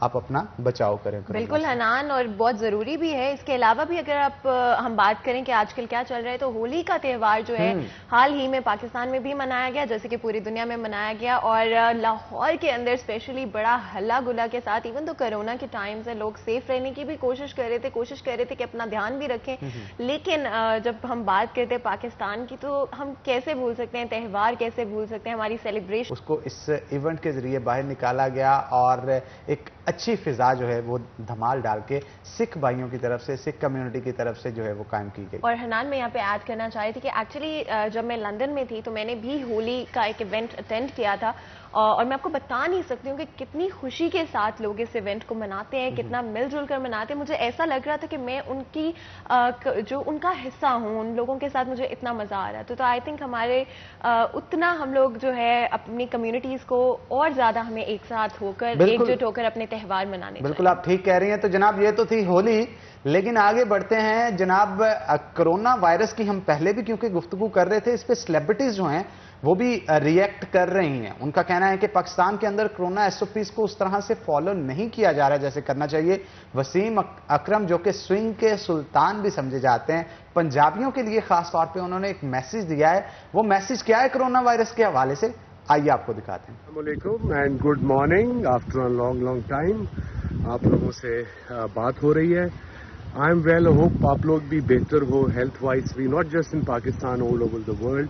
آپ اپنا بچاؤ کریں. بالکل حنان, اور بہت ضروری بھی ہے. اس کے علاوہ بھی اگر ہم بات کریں کہ آج کل کیا چل رہا ہے, تو ہولی کا تہوار جو ہے حال ہی میں پاکستان میں بھی منایا گیا, جیسے کہ پوری دنیا میں منایا گیا, اور لاہور کے اندر اسپیشلی بڑا ہلا گلا کے ساتھ, ایون تو کرونا کے ٹائم سے لوگ سیف رہنے کی بھی کوشش کر رہے تھے کہ اپنا دھیان بھی رکھیں. لیکن جب ہم بات کرتے ہیں پاکستان کی, تو ہم کیسے بھول سکتے ہیں تہوار, کیسے بھول سکتے ہیں ہماری سیلیبریشن. اس کو اس ایونٹ کے ذریعے باہر نکالا گیا اور ایک اچھی فضا جو ہے وہ دھمال ڈال کے سکھ بھائیوں کی طرف سے, سکھ کمیونٹی کی طرف سے جو ہے وہ قائم کی گئی. اور حنان, میں یہاں پہ ایڈ کرنا چاہی تھی کہ ایکچولی جب میں لندن میں تھی تو میں نے بھی ہولی کا ایک ایونٹ اٹینڈ کیا تھا, اور میں آپ کو بتا نہیں سکتی ہوں کہ کتنی خوشی کے ساتھ لوگ اس ایونٹ کو مناتے ہیں, کتنا مل جل کر مناتے ہیں. مجھے ایسا لگ رہا تھا کہ میں ان کی جو ان کا حصہ ہوں, ان لوگوں کے ساتھ مجھے اتنا مزہ آ رہا ہے. تو آئی تھنک ہمارے اتنا ہم لوگ جو ہے اپنی کمیونٹیز کو اور زیادہ ہمیں ایک ساتھ ہو کر, ایک جٹ ہو کر اپنے تہوار منانے. بالکل آپ ٹھیک کہہ رہی ہیں. تو جناب یہ تو تھی ہولی, لیکن آگے بڑھتے ہیں جناب. کرونا وائرس کی ہم پہلے بھی کیونکہ گفتگو کر رہے تھے, اس پہ سیلیبریٹیز جو ہیں وہ بھی ریئیکٹ کر رہی ہیں. ان کا کہنا ہے کہ پاکستان کے اندر کرونا ایس او پیز کو اس طرح سے فالو نہیں کیا جا رہا جیسے کرنا چاہیے. وسیم اکرم جو کہ سوئنگ کے سلطان بھی سمجھے جاتے ہیں, پنجابیوں کے لیے خاص طور پہ انہوں نے ایک میسج دیا ہے. وہ میسج کیا ہے کرونا وائرس کے حوالے سے, آئیے آپ کو دکھاتے ہیں. السلام علیکم and good morning. After a long time آپ لوگوں سے بات ہو رہی ہے. آئی ایم ویل, ہوپ آپ لوگ بھی بہتر ہو ہیلتھ وائز بھی, not just in Pakistan, all over the world,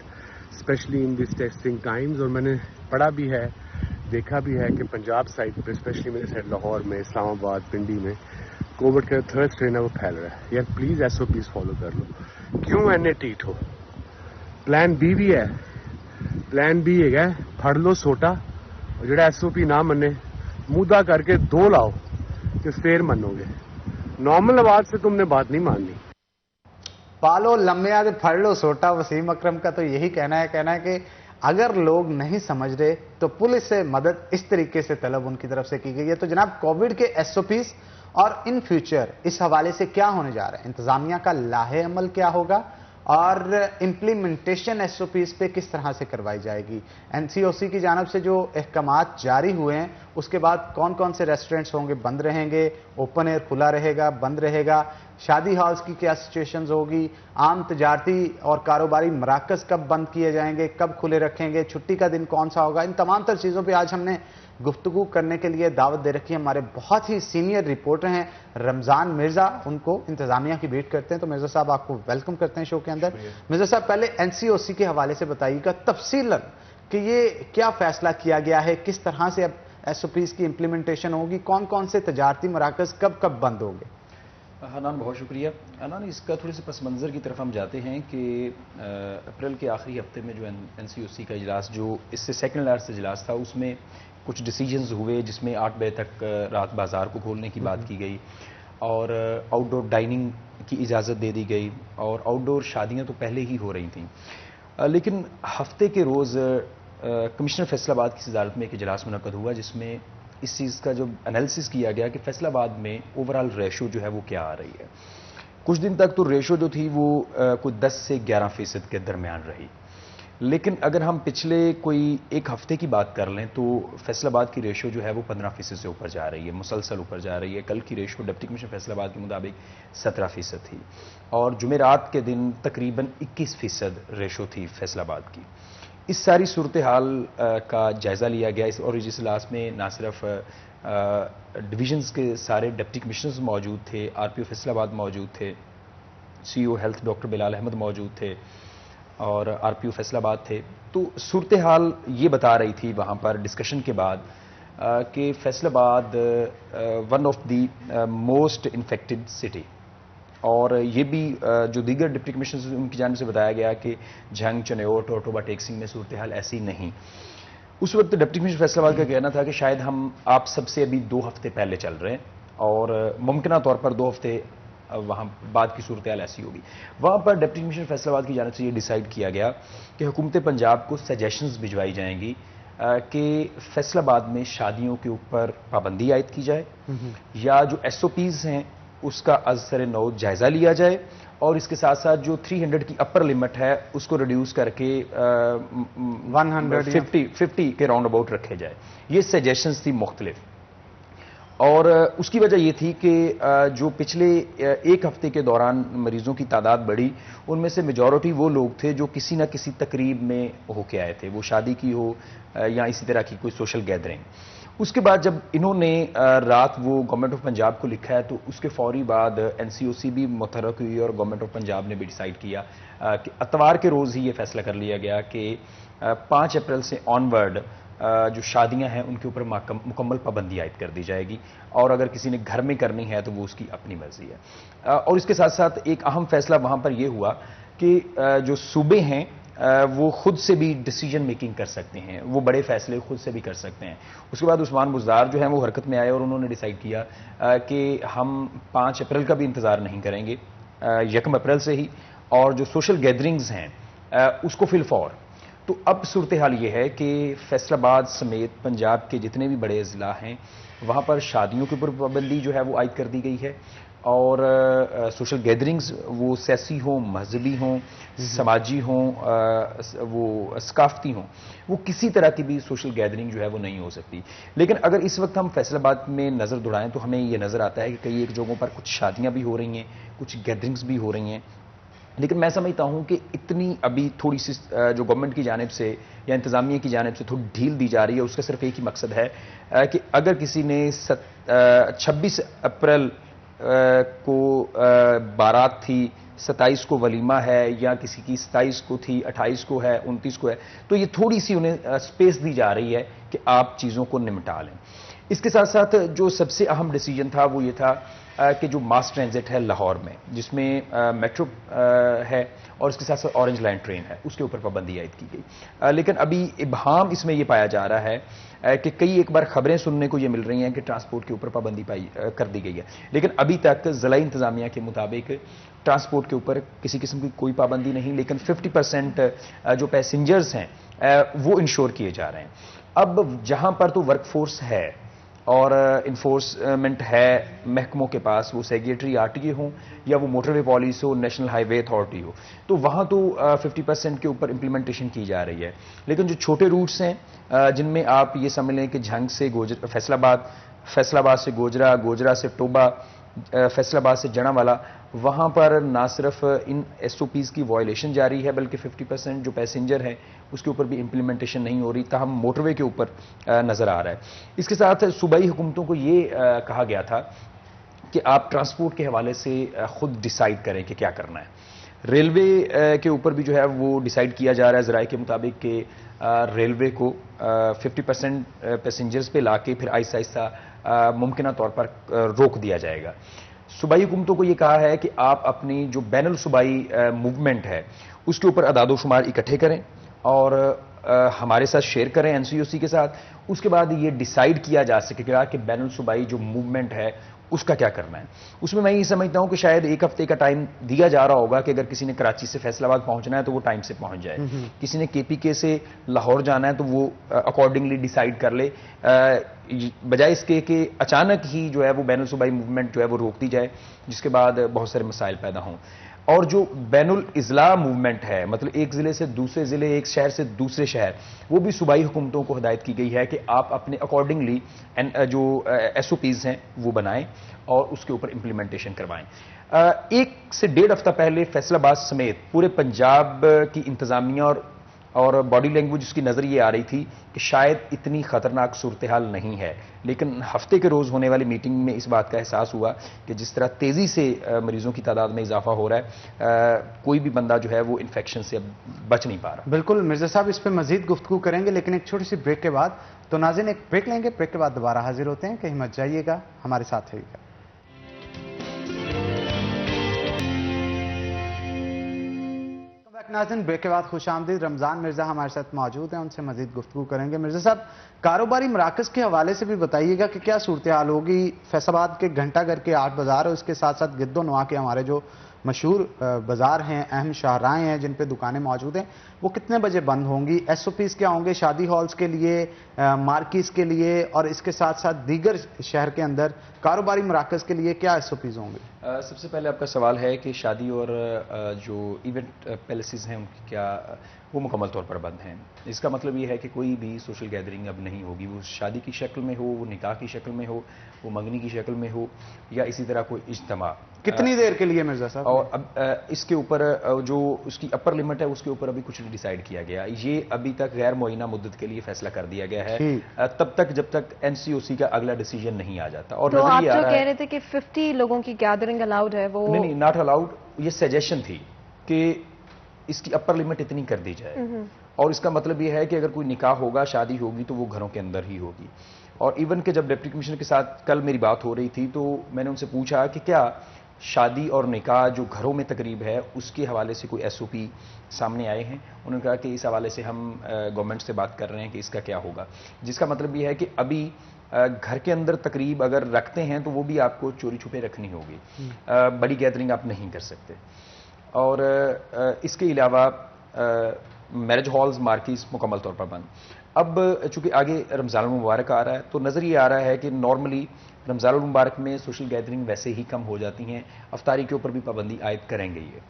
especially in this testing times. اور میں نے پڑھا بھی ہے, دیکھا بھی ہے کہ پنجاب سائڈ پہ, اسپیشلی میرے سائڈ لاہور میں, اسلام آباد, پنڈی میں کووڈ کا تھرڈ اسٹرین ہے وہ پھیل رہا ہے. یار please S O Ps follow کر لو. کیوں اینے ٹیٹ ہو؟ پلان بی بھی ہے. پلان بی ہے پھڑ لو سوٹا, اور جڑا ایس او پی نہ منے مودا کر کے 2 لاؤ کہ پھر منو گے. نارمل آواز سے تم نے بات نہیں ماننی. پالو لمیا دے پھڑ لو سوٹا. وسیم اکرم کا تو یہی کہنا ہے کہ اگر لوگ نہیں سمجھ رہے تو پولیس سے مدد اس طریقے سے طلب ان کی طرف سے کی گئی ہے. تو جناب کووڈ کے ایس او پیز اور ان فیوچر اس حوالے سے کیا ہونے جا رہا ہے, انتظامیہ کا لاہے عمل کیا ہوگا, اور امپلیمنٹیشن ایس او پیز پہ کس طرح سے کروائی جائے گی. این سی او سی کی جانب سے جو احکامات جاری ہوئے ہیں اس کے بعد کون کون سے ریسٹورنٹس ہوں گے, بند رہیں گے, اوپن ایئر کھلا رہے گا, بند رہے گا, شادی ہالز کی کیا سچویشنز ہوگی, عام تجارتی اور کاروباری مراکز کب بند کیے جائیں گے, کب کھلے رکھیں گے, چھٹی کا دن کون سا ہوگا. ان تمام تر چیزوں پہ آج ہم نے گفتگو کرنے کے لیے دعوت دے رکھی ہے. ہمارے بہت ہی سینئر رپورٹر ہیں رمضان مرزا, ان کو انتظامیہ کی ویٹ کرتے ہیں. تو مرزا صاحب آپ کو ویلکم کرتے ہیں شو کے اندر. مرزا صاحب پہلے این سی او سی کے حوالے سے بتائیے گا تفصیلاً کہ یہ کیا فیصلہ کیا گیا ہے, کس طرح سے اب ایس او پیز کی امپلیمنٹیشن ہوگی, کون کون سے تجارتی مراکز کب کب بند ہوں گے. حنان بہت شکریہ. حنان اس کا تھوڑے سے پس منظر کی طرف ہم جاتے ہیں کہ اپریل کے آخری ہفتے میں جو این سی او سی کا اجلاس, جو اس سے سیکنڈ لاسٹ اجلاس تھا, اس میں کچھ ڈیسیجنز ہوئے جس میں 8 بجے تک رات بازار کو کھولنے کی بات کی گئی, اور آؤٹ ڈور ڈائننگ کی اجازت دے دی گئی, اور آؤٹ ڈور شادیاں تو پہلے ہی ہو رہی تھیں. لیکن ہفتے کے روز کمشنر فیصل آباد کی صدارت میں ایک اجلاس منعقد ہوا جس میں اس چیز کا جو انالیسس کیا گیا کہ فیصل آباد میں اوور آل ریشو جو ہے وہ کیا آ رہی ہے. کچھ دن تک تو ریشو جو تھی وہ کوئی 10 سے 11% کے درمیان رہی, لیکن اگر ہم پچھلے کوئی ایک ہفتے کی بات کر لیں تو فیصل آباد کی ریشو جو ہے وہ 15% سے اوپر جا رہی ہے, مسلسل اوپر جا رہی ہے. کل کی ریشو ڈپٹی کمشنر فیصل آباد کے مطابق 17% تھی, اور جمعرات کے دن تقریباً 21% ریشو تھی فیصل آباد کی. اس ساری صورتحال کا جائزہ لیا گیا, اور اس اجلاس میں نہ صرف ڈویژنز کے سارے ڈپٹی کمشنرز موجود تھے, آر پی او فیصل آباد موجود تھے, سی او ہیلتھ ڈاکٹر بلال احمد موجود تھے, اور آر پی او فیصل آباد تھے. تو صورتحال یہ بتا رہی تھی وہاں پر ڈسکشن کے بعد کہ فیصل آباد one of the most infected city, اور یہ بھی جو دیگر ڈپٹی کمشنرز ان کی جانب سے بتایا گیا کہ جھنگ, چنیور, ٹوٹوبا, ٹیکسنگ میں صورتحال ایسی نہیں. اس وقت ڈپٹی کمشنر فیصل آباد کا کہنا تھا کہ شاید ہم آپ سب سے ابھی 2 ہفتے پہلے چل رہے ہیں, اور ممکنہ طور پر 2 ہفتے وہاں بعد کی صورتحال ایسی ہوگی. وہاں پر ڈپٹی کمشنر فیصل آباد کی جانب سے یہ ڈیسائیڈ کیا گیا کہ حکومت پنجاب کو سجیشنز بھجوائی جائیں گی کہ فیصل آباد میں شادیوں کے اوپر پابندی عائد کی جائے, یا جو ایس او پیز ہیں اس کا از سر نو جائزہ لیا جائے, اور اس کے ساتھ ساتھ جو 300 کی اپر لمٹ ہے اس کو ریڈیوس کر کے 150 کے راؤنڈ اباؤٹ رکھے جائے. یہ سجیشنز تھی مختلف, اور اس کی وجہ یہ تھی کہ جو پچھلے ایک ہفتے کے دوران مریضوں کی تعداد بڑھی، ان میں سے میجورٹی وہ لوگ تھے جو کسی نہ کسی تقریب میں ہو کے آئے تھے، وہ شادی کی ہو یا اسی طرح کی کوئی سوشل گیدرنگ. اس کے بعد جب انہوں نے رات وہ گورنمنٹ آف پنجاب کو لکھا ہے تو اس کے فوری بعد NCOC بھی متحرک ہوئی اور گورنمنٹ آف پنجاب نے بھی ڈیسائیڈ کیا کہ اتوار کے روز ہی یہ فیصلہ کر لیا گیا کہ 5 اپریل سے آنورڈ جو شادیاں ہیں ان کے اوپر مکمل پابندی عائد کر دی جائے گی، اور اگر کسی نے گھر میں کرنی ہے تو وہ اس کی اپنی مرضی ہے. اور اس کے ساتھ ساتھ ایک اہم فیصلہ وہاں پر یہ ہوا کہ جو صوبے ہیں وہ خود سے بھی ڈیسیجن میکنگ کر سکتے ہیں، وہ بڑے فیصلے خود سے بھی کر سکتے ہیں. اس کے بعد عثمان بزدار جو ہیں وہ حرکت میں آئے اور انہوں نے ڈیسائیڈ کیا کہ ہم 5 اپریل کا بھی انتظار نہیں کریں گے، 1 اپریل سے ہی، اور جو سوشل گیدرنگز ہیں اس کو فی الفور. تو اب صورتحال یہ ہے کہ فیصل آباد سمیت پنجاب کے جتنے بھی بڑے اضلاع ہیں وہاں پر شادیوں کے اوپر پابندی جو ہے وہ عائد کر دی گئی ہے، اور سوشل گیدرنگز وہ سیاسی ہوں، مذہبی ہوں، سماجی ہوں، وہ ثقافتی ہوں، وہ کسی طرح کی بھی سوشل گیدرنگ جو ہے وہ نہیں ہو سکتی. لیکن اگر اس وقت ہم فیصل آباد میں نظر دوڑائیں تو ہمیں یہ نظر آتا ہے کہ کئی ایک جگہوں پر کچھ شادیاں بھی ہو رہی ہیں، کچھ گیدرنگز بھی ہو رہی ہیں. لیکن میں سمجھتا ہوں کہ اتنی ابھی تھوڑی سی جو گورنمنٹ کی جانب سے یا انتظامیہ کی جانب سے تھوڑی ڈھیل دی جا رہی ہے، اس کا صرف ایک ہی مقصد ہے کہ اگر کسی نے 26 اپریل کو بارات تھی، 27 کو ولیمہ ہے، یا کسی کی 27 کو تھی، 28 کو ہے، 29 کو ہے، تو یہ تھوڑی سی انہیں سپیس دی جا رہی ہے کہ آپ چیزوں کو نمٹا لیں. اس کے ساتھ ساتھ جو سب سے اہم ڈیسیجن تھا وہ یہ تھا کہ جو ماس ٹرانزٹ ہے لاہور میں، جس میں میٹرو ہے اور اس کے ساتھ ساتھ اورنج لائن ٹرین ہے، اس کے اوپر پابندی عائد کی گئی. لیکن ابھی ابہام اس میں یہ پایا جا رہا ہے کہ کئی ایک بار خبریں سننے کو یہ مل رہی ہیں کہ ٹرانسپورٹ کے اوپر پابندی کر دی گئی ہے، لیکن ابھی تک ضلعی انتظامیہ کے مطابق ٹرانسپورٹ کے اوپر کسی قسم کی کوئی پابندی نہیں، لیکن 50% جو پیسنجرز ہیں وہ انشور کیے جا رہے ہیں. اب جہاں پر تو ورک فورس ہے اور انفورسمنٹ ہے محکموں کے پاس، وہ سیکریٹری RTA ہوں یا وہ موٹر وے پالیسی ہو، نیشنل ہائی وے اتھارٹی ہو، تو وہاں تو 50% کے اوپر امپلیمنٹیشن کی جا رہی ہے. لیکن جو چھوٹے روٹس ہیں جن میں آپ یہ سمجھ لیں کہ جھنگ سے فیصل آباد سے گوجرا، گوجرا سے ٹوبا، فیصل آباد سے جڑا والا، وہاں پر نہ صرف ان SOPs کی وائلیشن جاری ہے بلکہ 50% جو پیسنجر ہیں اس کے اوپر بھی امپلیمنٹیشن نہیں ہو رہی، تاہم موٹر وے کے اوپر نظر آ رہا ہے. اس کے ساتھ صوبائی حکومتوں کو یہ کہا گیا تھا کہ آپ ٹرانسپورٹ کے حوالے سے خود ڈیسائیڈ کریں کہ کیا کرنا ہے. ریلوے کے اوپر بھی جو ہے وہ ڈیسائیڈ کیا جا رہا ہے ذرائع کے مطابق کہ ریلوے کو 50% پیسنجرز پہ لا کے پھر آہستہ آہستہ ممکنہ طور پر روک دیا جائے گا. صوبائی حکومتوں کو یہ کہا ہے کہ آپ اپنی جو بین الصوبائی موومنٹ ہے اس کے اوپر اعداد و شمار اکٹھے کریں اور ہمارے ساتھ شیئر کریں NCOC کے ساتھ. اس کے بعد یہ ڈیسائیڈ کیا جا سکے کہ بین الصوبائی جو موومنٹ ہے اس کا کیا کرنا ہے. اس میں یہ سمجھتا ہوں کہ شاید 1 ہفتے کا ٹائم دیا جا رہا ہوگا کہ اگر کسی نے کراچی سے فیصل آباد پہنچنا ہے تو وہ ٹائم سے پہنچ جائے، کسی نے KPK سے لاہور جانا ہے تو وہ اکارڈنگلی ڈیسائیڈ کر لے، بجائے اس کے کہ اچانک ہی جو ہے وہ بین الصوبائی موومنٹ جو ہے وہ روک دی جائے جس کے بعد بہت سارے مسائل پیدا ہوں. اور جو بین الاضلاع موومنٹ ہے، مطلب ایک ضلع سے دوسرے ضلع، ایک شہر سے دوسرے شہر، وہ بھی صوبائی حکومتوں کو ہدایت کی گئی ہے کہ آپ اپنے اکارڈنگلی جو SOPs ہیں وہ بنائیں اور اس کے اوپر امپلیمنٹیشن کروائیں. 1 سے 1.5 ہفتہ پہلے فیصل آباد سمیت پورے پنجاب کی انتظامیہ اور باڈی لینگویج اس کی نظر یہ آ رہی تھی کہ شاید اتنی خطرناک صورتحال نہیں ہے، لیکن ہفتے کے روز ہونے والی میٹنگ میں اس بات کا احساس ہوا کہ جس طرح تیزی سے مریضوں کی تعداد میں اضافہ ہو رہا ہے، کوئی بھی بندہ جو ہے وہ انفیکشن سے اب بچ نہیں پا رہا. بالکل مرزا صاحب، اس پہ مزید گفتگو کریں گے لیکن ایک چھوٹی سی بریک کے بعد. تو ناظرین ایک بریک لیں گے، بریک کے بعد دوبارہ حاضر ہوتے ہیں، کہیں مت جائیے گا، ہمارے ساتھ رہیے گا. ناظرین بریک کے بعد خوش آمدید. رمضان مرزا ہمارے ساتھ موجود ہیں، ان سے مزید گفتگو کریں گے. مرزا صاحب، کاروباری مراکز کے حوالے سے بھی بتائیے گا کہ کیا صورتحال ہوگی. فیصل آباد کے گھنٹہ گھر کے 8 بازار اور اس کے ساتھ ساتھ گد و نواح کے ہمارے جو مشہور بازار ہیں, اہم شاہراہیں ہیں جن پہ دکانیں موجود ہیں, وہ کتنے بجے بند ہوں گی؟ ایس او پیز کیا ہوں گے شادی ہالز کے لیے, مارکیز کے لیے, اور اس کے ساتھ ساتھ دیگر شہر کے اندر کاروباری مراکز کے لیے کیا ایس او پیز ہوں گے؟ سب سے پہلے آپ کا سوال ہے کہ شادی اور جو ایونٹ پیلیسز ہیں ان کی کیا وہ مکمل طور پر بند ہیں. اس کا مطلب یہ ہے کہ کوئی بھی سوشل گیدرنگ اب نہیں ہوگی, وہ شادی کی شکل میں ہو, وہ نکاح کی شکل میں ہو, وہ منگنی کی شکل میں ہو, یا اسی طرح کوئی اجتماع. کتنی دیر کے لیے مرزا صاحب؟ اور اب اس کے اوپر جو اس کی اپر لمٹ ہے اس کے اوپر ابھی کچھ نہیں ڈیسائیڈ کیا گیا. یہ ابھی تک غیر معینہ مدت کے لیے فیصلہ کر دیا گیا ہے, تب تک جب تک این سی او سی کا اگلا ڈیسیجن نہیں آ جاتا. اور تو آپ جو کہہ رہے تھے کہ 50 لوگوں کی گیدرنگ الاؤڈ ہے, وہ نہیں, ناٹ الاؤڈ. یہ سجیشن تھی کہ اس کی اپر لمٹ اتنی کر دی جائے, اور اس کا مطلب یہ ہے کہ اگر کوئی نکاح ہوگا, شادی ہوگی, تو وہ گھروں کے اندر ہی ہوگی. اور ایون کہ جب ڈپٹی کمشنر کے ساتھ کل میری بات ہو رہی تھی تو میں نے ان سے پوچھا کہ کیا شادی اور نکاح جو گھروں میں تقریب ہے اس کے حوالے سے کوئی ایس او پی سامنے آئے ہیں. انہوں نے کہا کہ اس حوالے سے ہم گورنمنٹ سے بات کر رہے ہیں کہ اس کا کیا ہوگا, جس کا مطلب یہ ہے کہ ابھی گھر کے اندر تقریب اگر رکھتے ہیں تو وہ بھی آپ کو چوری چھپے رکھنی ہوگی, بڑی گیدرنگ آپ نہیں کر سکتے. اور اس کے علاوہ میرج ہالز, مارکیز مکمل طور پر بند. اب چونکہ آگے رمضان المبارک آ رہا ہے تو نظر یہ آ رہا ہے کہ نارملی رمضان المبارک میں سوشل گیدرنگ ویسے ہی کم ہو جاتی ہیں, افطاری کے اوپر بھی پابندی عائد کریں گے یہ,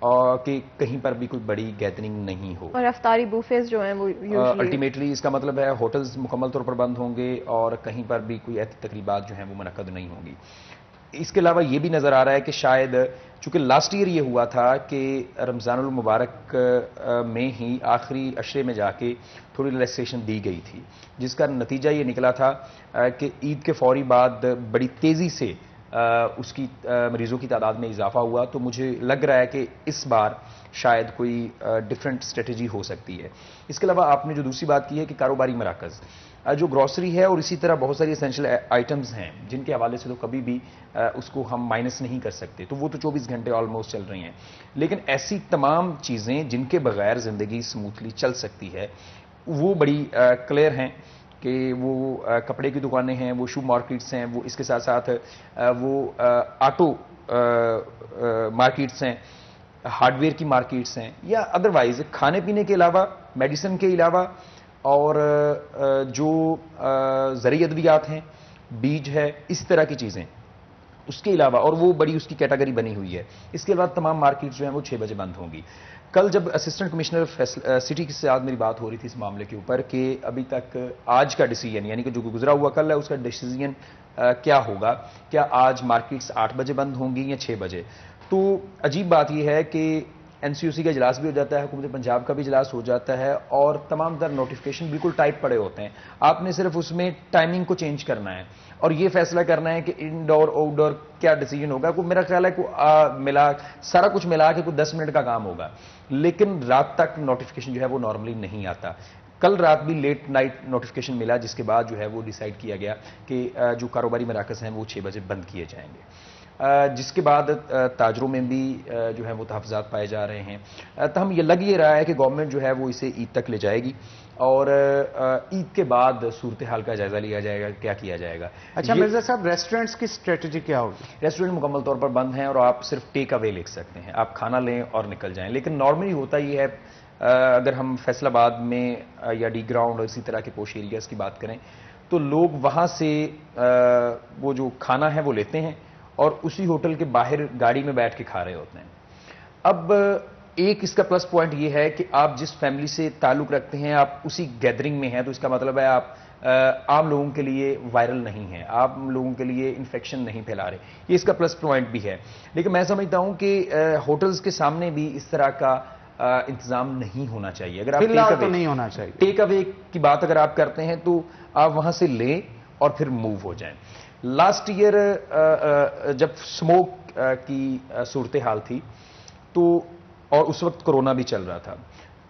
اور کہ کہیں پر بھی کوئی بڑی گیدرنگ نہیں ہو. اور افطاری بوفیز جو ہیں وہ الٹیمیٹلی اس کا مطلب ہے ہوٹلز مکمل طور پر بند ہوں گے اور کہیں پر بھی کوئی ایسی تقریبات جو ہیں وہ منعقد نہیں ہوں گی. اس کے علاوہ یہ بھی نظر آ رہا ہے کہ شاید چونکہ لاسٹ ایئر یہ ہوا تھا کہ رمضان المبارک میں ہی آخری عشرے میں جا کے تھوڑی ریلیکسیشن دی گئی تھی, جس کا نتیجہ یہ نکلا تھا کہ عید کے فوری بعد بڑی تیزی سے اس کی مریضوں کی تعداد میں اضافہ ہوا. تو مجھے لگ رہا ہے کہ اس بار شاید کوئی ڈفرینٹ اسٹریٹجی ہو سکتی ہے. اس کے علاوہ آپ نے جو دوسری بات کی ہے کہ کاروباری مراکز, جو گروسری ہے اور اسی طرح بہت ساری اسینشل آئٹمز ہیں جن کے حوالے سے تو کبھی بھی اس کو ہم مائنس نہیں کر سکتے, تو وہ تو 24 گھنٹے آلموسٹ چل رہی ہیں. لیکن ایسی تمام چیزیں جن کے بغیر زندگی سموتھلی چل سکتی ہے وہ بڑی کلیئر ہیں کہ وہ کپڑے کی دکانیں ہیں, وہ شو مارکیٹس ہیں, وہ اس کے ساتھ ساتھ وہ آٹو مارکیٹس ہیں, ہارڈ ویئر کی مارکیٹس ہیں, یا ادروائز کھانے پینے کے علاوہ, میڈیسن کے علاوہ, اور جو زرعی ادویات ہیں, بیج ہے, اس طرح کی چیزیں اس کے علاوہ, اور وہ بڑی اس کی کیٹیگری بنی ہوئی ہے. اس کے بعد تمام مارکیٹس جو ہیں وہ 6 بجے بند ہوں گی. کل جب اسسٹنٹ کمشنر سٹی کے ساتھ میری بات ہو رہی تھی اس معاملے کے اوپر کہ ابھی تک آج کا ڈیسیجن, یعنی کہ جو گزرا ہوا کل ہے اس کا ڈیسیجن کیا ہوگا, کیا آج مارکیٹس 8 بجے بند ہوں گی یا 6 بجے. تو عجیب بات یہ ہے کہ این سی او سی کا اجلاس بھی ہو جاتا ہے, حکومت پنجاب کا بھی اجلاس ہو جاتا ہے, اور تمام تر نوٹیفکیشن بالکل ٹائپ پڑے ہوتے ہیں. آپ نے صرف اس میں ٹائمنگ کو چینج کرنا ہے اور یہ فیصلہ کرنا ہے کہ انڈور آؤٹ ڈور کیا ڈیسیجن ہوگا. کو میرا خیال ہے کہ سارا کچھ ملا کے کوئی 10 منٹ کا کام ہوگا, لیکن رات تک نوٹیفکیشن جو ہے وہ نارملی نہیں آتا. کل رات بھی لیٹ نائٹ نوٹیفکیشن ملا, جس کے بعد جو ہے وہ ڈیسائیڈ کیا گیا کہ جو کاروباری مراکز ہیں وہ 6 بجے بند کیے جائیں گے, جس کے بعد تاجروں میں بھی جو ہے وہ تحفظات پائے جا رہے ہیں. تاہم یہ لگ یہ رہا ہے کہ گورنمنٹ جو ہے وہ اسے عید تک لے جائے گی, اور عید کے بعد صورتحال کا جائزہ لیا جائے گا, کیا کیا جائے گا. اچھا مرزا صاحب, ریسٹورینٹس کی اسٹریٹجی کیا ہوگی؟ ریسٹورینٹ مکمل طور پر بند ہیں اور آپ صرف ٹیک اوے لے سکتے ہیں, آپ کھانا لیں اور نکل جائیں. لیکن نارملی ہوتا یہ ہے, اگر ہم فیصل آباد میں یا ڈی گراؤنڈ اور اسی طرح کے پوش ایریاز کی بات کریں تو لوگ وہاں سے وہ جو کھانا ہے وہ لیتے ہیں اور اسی ہوٹل کے باہر گاڑی میں بیٹھ کے کھا رہے ہوتے ہیں. اب ایک اس کا پلس پوائنٹ یہ ہے کہ آپ جس فیملی سے تعلق رکھتے ہیں آپ اسی گیدرنگ میں ہیں, تو اس کا مطلب ہے آپ عام لوگوں کے لیے وائرل نہیں ہیں, آپ لوگوں کے لیے انفیکشن نہیں پھیلا رہے. یہ اس کا پلس پوائنٹ بھی ہے. لیکن میں سمجھتا ہوں کہ ہوٹلز کے سامنے بھی اس طرح کا انتظام نہیں ہونا چاہیے. اگر آپ نہیں ہونا چاہیے, ٹیک اوے کی بات اگر آپ کرتے ہیں تو آپ وہاں سے لیں اور پھر موو ہو جائیں. لاسٹ ایئر جب سموک کی صورتحال تھی تو, اور اس وقت کرونا بھی چل رہا تھا,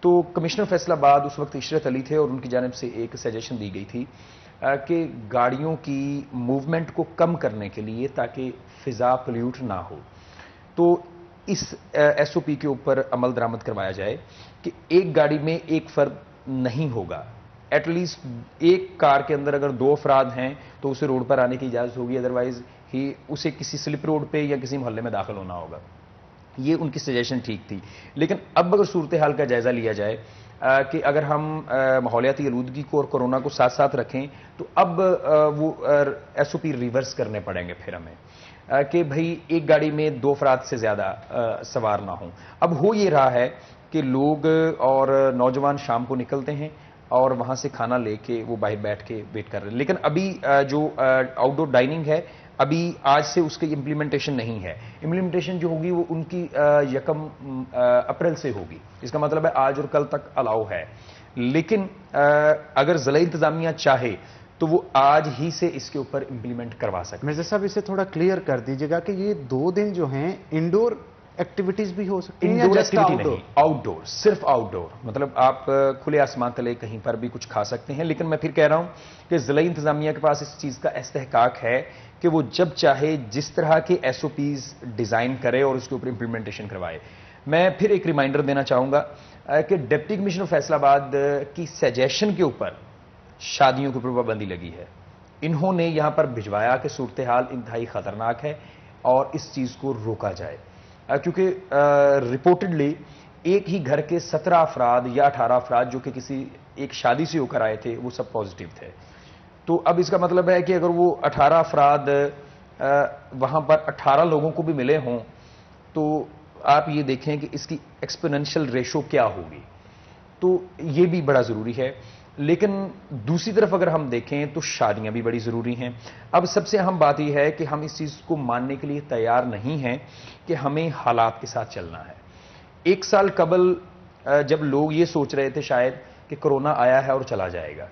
تو کمشنر فیصل آباد اس وقت عشرت علی تھے اور ان کی جانب سے ایک سجیشن دی گئی تھی کہ گاڑیوں کی موومنٹ کو کم کرنے کے لیے تاکہ فضا پلیوٹ نہ ہو, تو اس ایس او پی کے اوپر عمل درآمد کروایا جائے کہ ایک گاڑی میں ایک فرد نہیں ہوگا. ایٹ لیسٹ ایک کار کے اندر اگر 2 افراد ہیں تو اسے روڈ پر آنے کی اجازت ہوگی, ادروائز ہی اسے کسی سلپ روڈ پہ یا کسی محلے میں داخل ہونا ہوگا. یہ ان کی سجیشن ٹھیک تھی. لیکن اب اگر صورتحال کا جائزہ لیا جائے کہ اگر ہم ماحولیاتی آلودگی کو اور کورونا کو ساتھ ساتھ رکھیں تو اب وہ ایس او پی ریورس کرنے پڑیں گے پھر ہمیں کہ بھئی ایک گاڑی میں 2 افراد سے زیادہ سوار نہ ہوں. اب ہو یہ رہا ہے کہ لوگ اور نوجوان شام کو نکلتے ہیں اور وہاں سے کھانا لے کے وہ باہر بیٹھ کے ویٹ کر رہے ہیں. لیکن ابھی جو آؤٹ ڈور ڈائننگ ہے ابھی آج سے اس کی امپلیمنٹیشن نہیں ہے. امپلیمنٹیشن جو ہوگی وہ ان کی 1 اپریل سے ہوگی. اس کا مطلب ہے آج اور کل تک الاؤ ہے. لیکن اگر ضلعی انتظامیہ چاہے تو وہ آج ہی سے اس کے اوپر امپلیمنٹ کروا سکتے. مرزا صاحب اسے تھوڑا کلیئر کر دیجیے گا کہ یہ 2 دن جو ہیں انڈور ایکٹیویٹیز بھی ہو سکتی ہیں یا جسٹ آؤٹ ڈور؟ آؤٹ ڈور, صرف آؤٹ ڈور. مطلب آپ کھلے آسمان تلے کہیں پر بھی کچھ کھا سکتے ہیں. لیکن میں پھر کہہ رہا ہوں کہ ضلعی انتظامیہ کے پاس اس چیز کا استحقاق ہے کہ وہ جب چاہے جس طرح کے ایس او پیز ڈیزائن کرے اور اس کے اوپر امپلیمنٹیشن کروائے. میں پھر ایک ریمائنڈر دینا چاہوں گا کہ ڈپٹی کمشنر فیصل آباد کی سجیشن کے اوپر شادیوں کے اوپر پابندی لگی ہے. انہوں نے یہاں پر بھجوایا کہ صورتحال انتہائی خطرناک ہے اور اس چیز کو روکا جائے, کیونکہ رپورٹڈلی ایک ہی گھر کے 17 افراد یا 18 افراد جو کہ کسی ایک شادی سے ہو کر آئے تھے وہ سب پازیٹیو تھے. تو اب اس کا مطلب ہے کہ اگر وہ 18 افراد وہاں پر 18 لوگوں کو بھی ملے ہوں تو آپ یہ دیکھیں کہ اس کی ایکسپوننشل ریشو کیا ہوگی. تو یہ بھی بڑا ضروری ہے. لیکن دوسری طرف اگر ہم دیکھیں تو شادیاں بھی بڑی ضروری ہیں. اب سب سے اہم بات یہ ہے کہ ہم اس چیز کو ماننے کے لیے تیار نہیں ہیں کہ ہمیں حالات کے ساتھ چلنا ہے. 1 سال قبل جب لوگ یہ سوچ رہے تھے شاید کہ کرونا آیا ہے اور چلا جائے گا,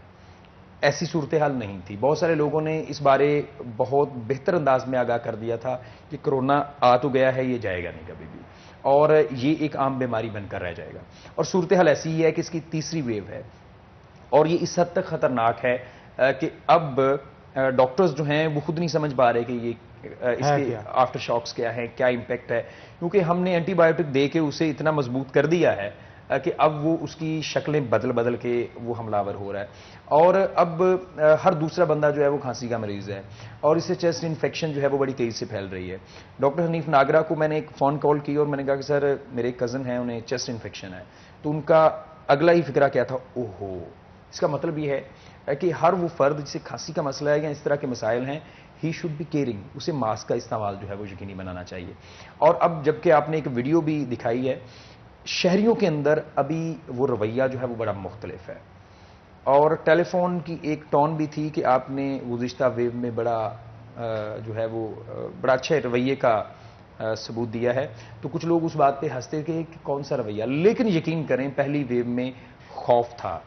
ایسی صورتحال نہیں تھی. بہت سارے لوگوں نے اس بارے بہت بہتر انداز میں آگاہ کر دیا تھا کہ کرونا آ تو گیا ہے, یہ جائے گا نہیں کبھی بھی, اور یہ ایک عام بیماری بن کر رہ جائے گا. اور صورتحال ایسی ہی ہے کہ اس کی تیسری ویو ہے اور یہ اس حد تک خطرناک ہے کہ اب ڈاکٹرز جو ہیں وہ خود نہیں سمجھ پا رہے کہ یہ اس کے آفٹر شاکس کیا ہیں, کیا امپیکٹ ہے, کیونکہ ہم نے اینٹی بایوٹک دے کے اسے اتنا مضبوط کر دیا ہے کہ اب وہ اس کی شکلیں بدل کے وہ حملہ ور ہو رہا ہے. اور اب ہر دوسرا بندہ جو ہے وہ کھانسی کا مریض ہے اور اس سے چیسٹ انفیکشن جو ہے وہ بڑی تیزی سے پھیل رہی ہے. ڈاکٹر حنیف ناگرا کو میں نے ایک فون کال کی اور میں نے کہا کہ سر میرے ایک کزن ہیں, انہیں چیسٹ انفیکشن ہے. تو ان کا اگلا ہی فکرہ کیا تھا, اوہو, اس کا مطلب یہ ہے کہ ہر وہ فرد جسے کھانسی کا مسئلہ ہے یا اس طرح کے مسائل ہیں, ہی شوڈ بی کیئرنگ, اسے ماسک کا استعمال جو ہے وہ یقینی بنانا چاہیے. اور اب جبکہ آپ نے ایک ویڈیو بھی دکھائی ہے, شہریوں کے اندر ابھی وہ رویہ جو ہے وہ بڑا مختلف ہے. اور ٹیلی فون کی ایک ٹون بھی تھی کہ آپ نے گزشتہ ویو میں بڑا جو ہے وہ بڑا اچھے رویے کا ثبوت دیا ہے. تو کچھ لوگ اس بات پہ ہنستے کہ کون سا رویہ, لیکن یقین کریں پہلی ویو میں خوف تھا,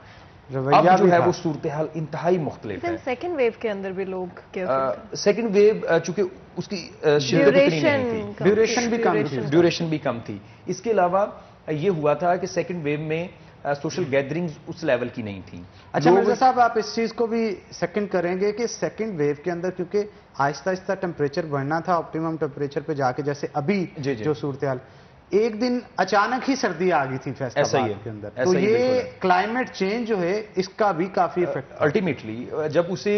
اب جو ہے وہ صورتحال انتہائی مختلف ہے. سیکنڈ ویو کے اندر بھی لوگ سیکنڈ ویو چونکہ اس کی شدت اتنی نہیں تھی, ڈیوریشن بھی کم تھی. اس کے علاوہ یہ ہوا تھا کہ سیکنڈ ویو میں سوشل گیدرنگز اس لیول کی نہیں تھیں. اچھا مرزا صاحب, آپ اس چیز کو بھی سیکنڈ کریں گے کہ سیکنڈ ویو کے اندر کیونکہ آہستہ آہستہ ٹیمپریچر بڑھنا تھا آپٹیمم ٹیمپریچر پہ جا کے, جیسے ابھی جو صورتحال, ایک دن اچانک ہی سردی آ گئی تھی فیصل آباد کے اندر, تو یہ کلائمیٹ چینج جو ہے اس کا بھی کافی افیکٹ الٹیمیٹلی جب اسے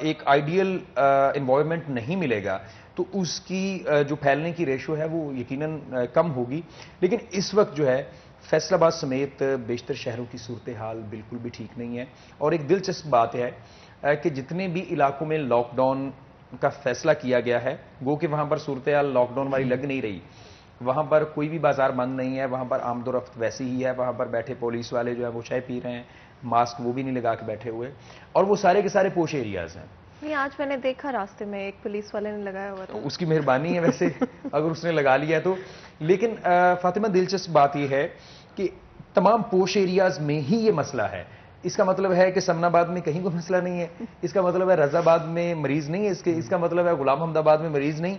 ایک آئیڈیل انوائرمنٹ نہیں ملے گا تو اس کی جو پھیلنے کی ریشو ہے وہ یقیناً کم ہوگی. لیکن اس وقت جو ہے فیصل آباد سمیت بیشتر شہروں کی صورتحال بالکل بھی ٹھیک نہیں ہے. اور ایک دلچسپ بات ہے کہ جتنے بھی علاقوں میں لاک ڈاؤن کا فیصلہ کیا گیا ہے, گو کہ وہاں پر صورتحال لاک ڈاؤن والی لگ نہیں رہی, وہاں پر کوئی بھی بازار بند نہیں ہے, وہاں پر آمد و رفت ویسی ہی ہے, وہاں پر بیٹھے پولیس والے جو ہے وہ چائے پی رہے ہیں, ماسک وہ بھی نہیں لگا کے بیٹھے ہوئے, اور وہ سارے کے سارے پوش ایریاز ہیں. آج میں نے دیکھا راستے میں ایک پولیس والے نے لگایا ہوا تھا, اس کی مہربانی ہے ویسے اگر اس نے لگا لیا تو. لیکن فاطمہ دلچسپ بات یہ ہے کہ تمام پوش ایریاز میں ہی یہ مسئلہ ہے. اس کا مطلب ہے کہ سمن آباد میں کہیں کوئی مسئلہ نہیں ہے, اس کا مطلب ہے رضا آباد میں مریض نہیں ہے, اس کا مطلب ہے غلام محمد آباد میں مریض نہیں.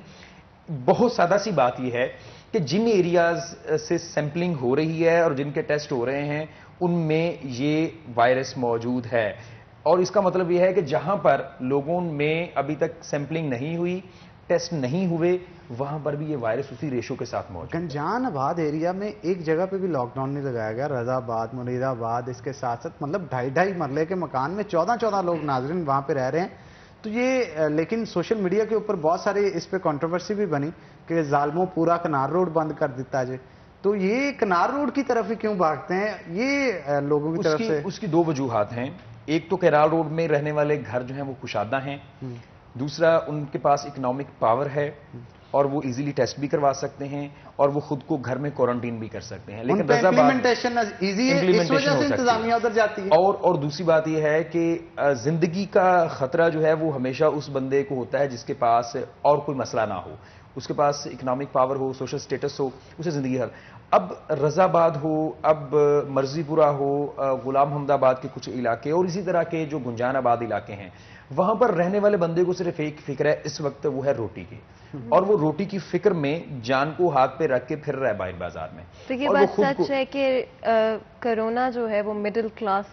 بہت سادہ سی بات یہ ہے کہ جن ایریاز سے سیمپلنگ ہو رہی ہے اور جن کے ٹیسٹ ہو رہے ہیں ان میں یہ وائرس موجود ہے. اور اس کا مطلب یہ ہے کہ جہاں پر لوگوں میں ابھی تک سیمپلنگ نہیں ہوئی, ٹیسٹ نہیں ہوئے, وہاں پر بھی یہ وائرس اسی ریشو کے ساتھ موجود ہے. گنجان آباد ایریا میں ایک جگہ پہ بھی لاک ڈاؤن نہیں لگایا گیا, رضا آباد, منیر آباد, اس کے ساتھ ساتھ مطلب 2.5 مرلے کے مکان میں 14 لوگ ناظرین وہاں پہ رہ رہے ہیں. تو یہ لیکن سوشل میڈیا کے اوپر بہت سارے اس پہ کنٹروورسی بھی بنی کہ ظالموں پورا کنار روڈ بند کر دیتا جائے، تو یہ کنار روڈ کی طرف ہی کیوں بھاگتے ہیں؟ یہ لوگوں کی طرف سے اس کی دو وجوہات ہیں. ایک تو کنار روڈ میں رہنے والے گھر جو ہیں وہ کشادہ ہیں، دوسرا ان کے پاس اکنامک پاور ہے اور وہ ایزیلی ٹیسٹ بھی کروا سکتے ہیں اور وہ خود کو گھر میں کوارنٹین بھی کر سکتے ہیں. لیکن امپلیمنٹیشن ایزی ہے، اس وجہ سے انتظامیہ ادھر جاتی ہے. اور دوسری بات یہ ہے کہ زندگی کا خطرہ جو ہے وہ ہمیشہ اس بندے کو ہوتا ہے جس کے پاس اور کوئی مسئلہ نہ ہو، اس کے پاس اکنامک پاور ہو، سوشل سٹیٹس ہو، اسے زندگی حل. اب رضا آباد ہو، اب مرزی پورہ ہو، غلام حمد آباد کے کچھ علاقے اور اسی طرح کے جو گنجان آباد علاقے ہیں، وہاں پر رہنے والے بندے کو صرف ایک فکر ہے اس وقت، وہ ہے روٹی کی، اور وہ روٹی کی فکر میں جان کو ہاتھ پہ رکھ کے پھر رہا ہے باہر بازار میں. تو یہ بات سچ ہے کہ کرونا جو ہے وہ مڈل کلاس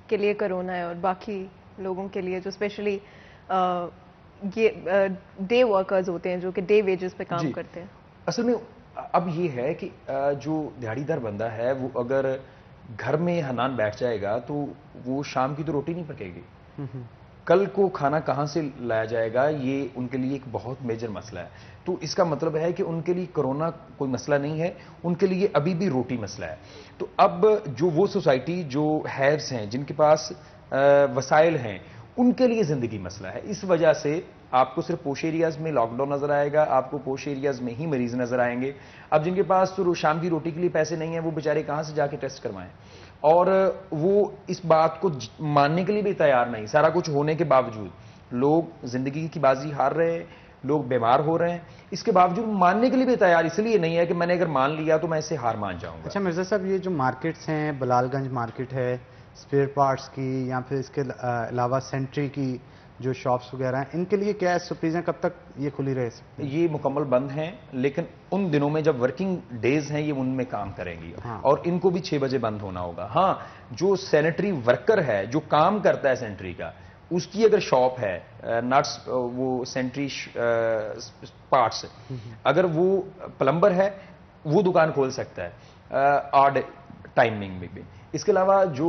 کے لیے کرونا ہے اور باقی لوگوں کے لیے جو اسپیشلی یہ ڈے ورکرز ہوتے ہیں جو کہ ڈے ویجز پہ کام کرتے ہیں. اصل میں اب یہ ہے کہ جو دیہڑی دار بندہ ہے وہ اگر گھر میں حنان بیٹھ جائے گا تو وہ شام کی تو روٹی نہیں پکے گی، کل کو کھانا کہاں سے لایا جائے گا، یہ ان کے لیے ایک بہت میجر مسئلہ ہے. تو اس کا مطلب ہے کہ ان کے لیے کرونا کوئی مسئلہ نہیں ہے، ان کے لیے ابھی بھی روٹی مسئلہ ہے. تو اب جو وہ سوسائٹی جو ہیوز ہیں، جن کے پاس وسائل ہیں، ان کے لیے زندگی مسئلہ ہے. اس وجہ سے آپ کو صرف پوش ایریاز میں لاک ڈاؤن نظر آئے گا، آپ کو پوش ایریاز میں ہی مریض نظر آئیں گے. اب جن کے پاس تو شام کی روٹی کے لیے پیسے نہیں ہیں، وہ بیچارے کہاں سے جا کے ٹیسٹ کروائیں، اور وہ اس بات کو ماننے کے لیے بھی تیار نہیں. سارا کچھ ہونے کے باوجود لوگ زندگی کی بازی ہار رہے ہیں، لوگ بیمار ہو رہے ہیں، اس کے باوجود ماننے کے لیے بھی تیار اس لیے نہیں ہے کہ میں نے اگر مان لیا تو میں اسے ہار مان جاؤں گا. اچھا مرزا صاحب، یہ جو مارکیٹس ہیں، بلال گنج مارکیٹ ہے اسپیئر پارٹس کی، یا پھر اس کے علاوہ سینٹری کی جو شاپس وغیرہ ہیں، ان کے لیے کیا سرپرائز ہیں؟ کب تک یہ کھلی رہ سکتی ہیں؟ یہ مکمل بند ہیں، لیکن ان دنوں میں جب ورکنگ ڈیز ہیں یہ ان میں کام کریں گی، اور ان کو بھی 6 بجے بند ہونا ہوگا. ہاں، جو سینیٹری ورکر ہے جو کام کرتا ہے سینٹری کا، اس کی اگر شاپ ہے نٹس وہ سینٹری پارٹس، اگر وہ پلمبر ہے وہ دکان کھول سکتا ہے آڈ ٹائمنگ میں بھی. اس کے علاوہ جو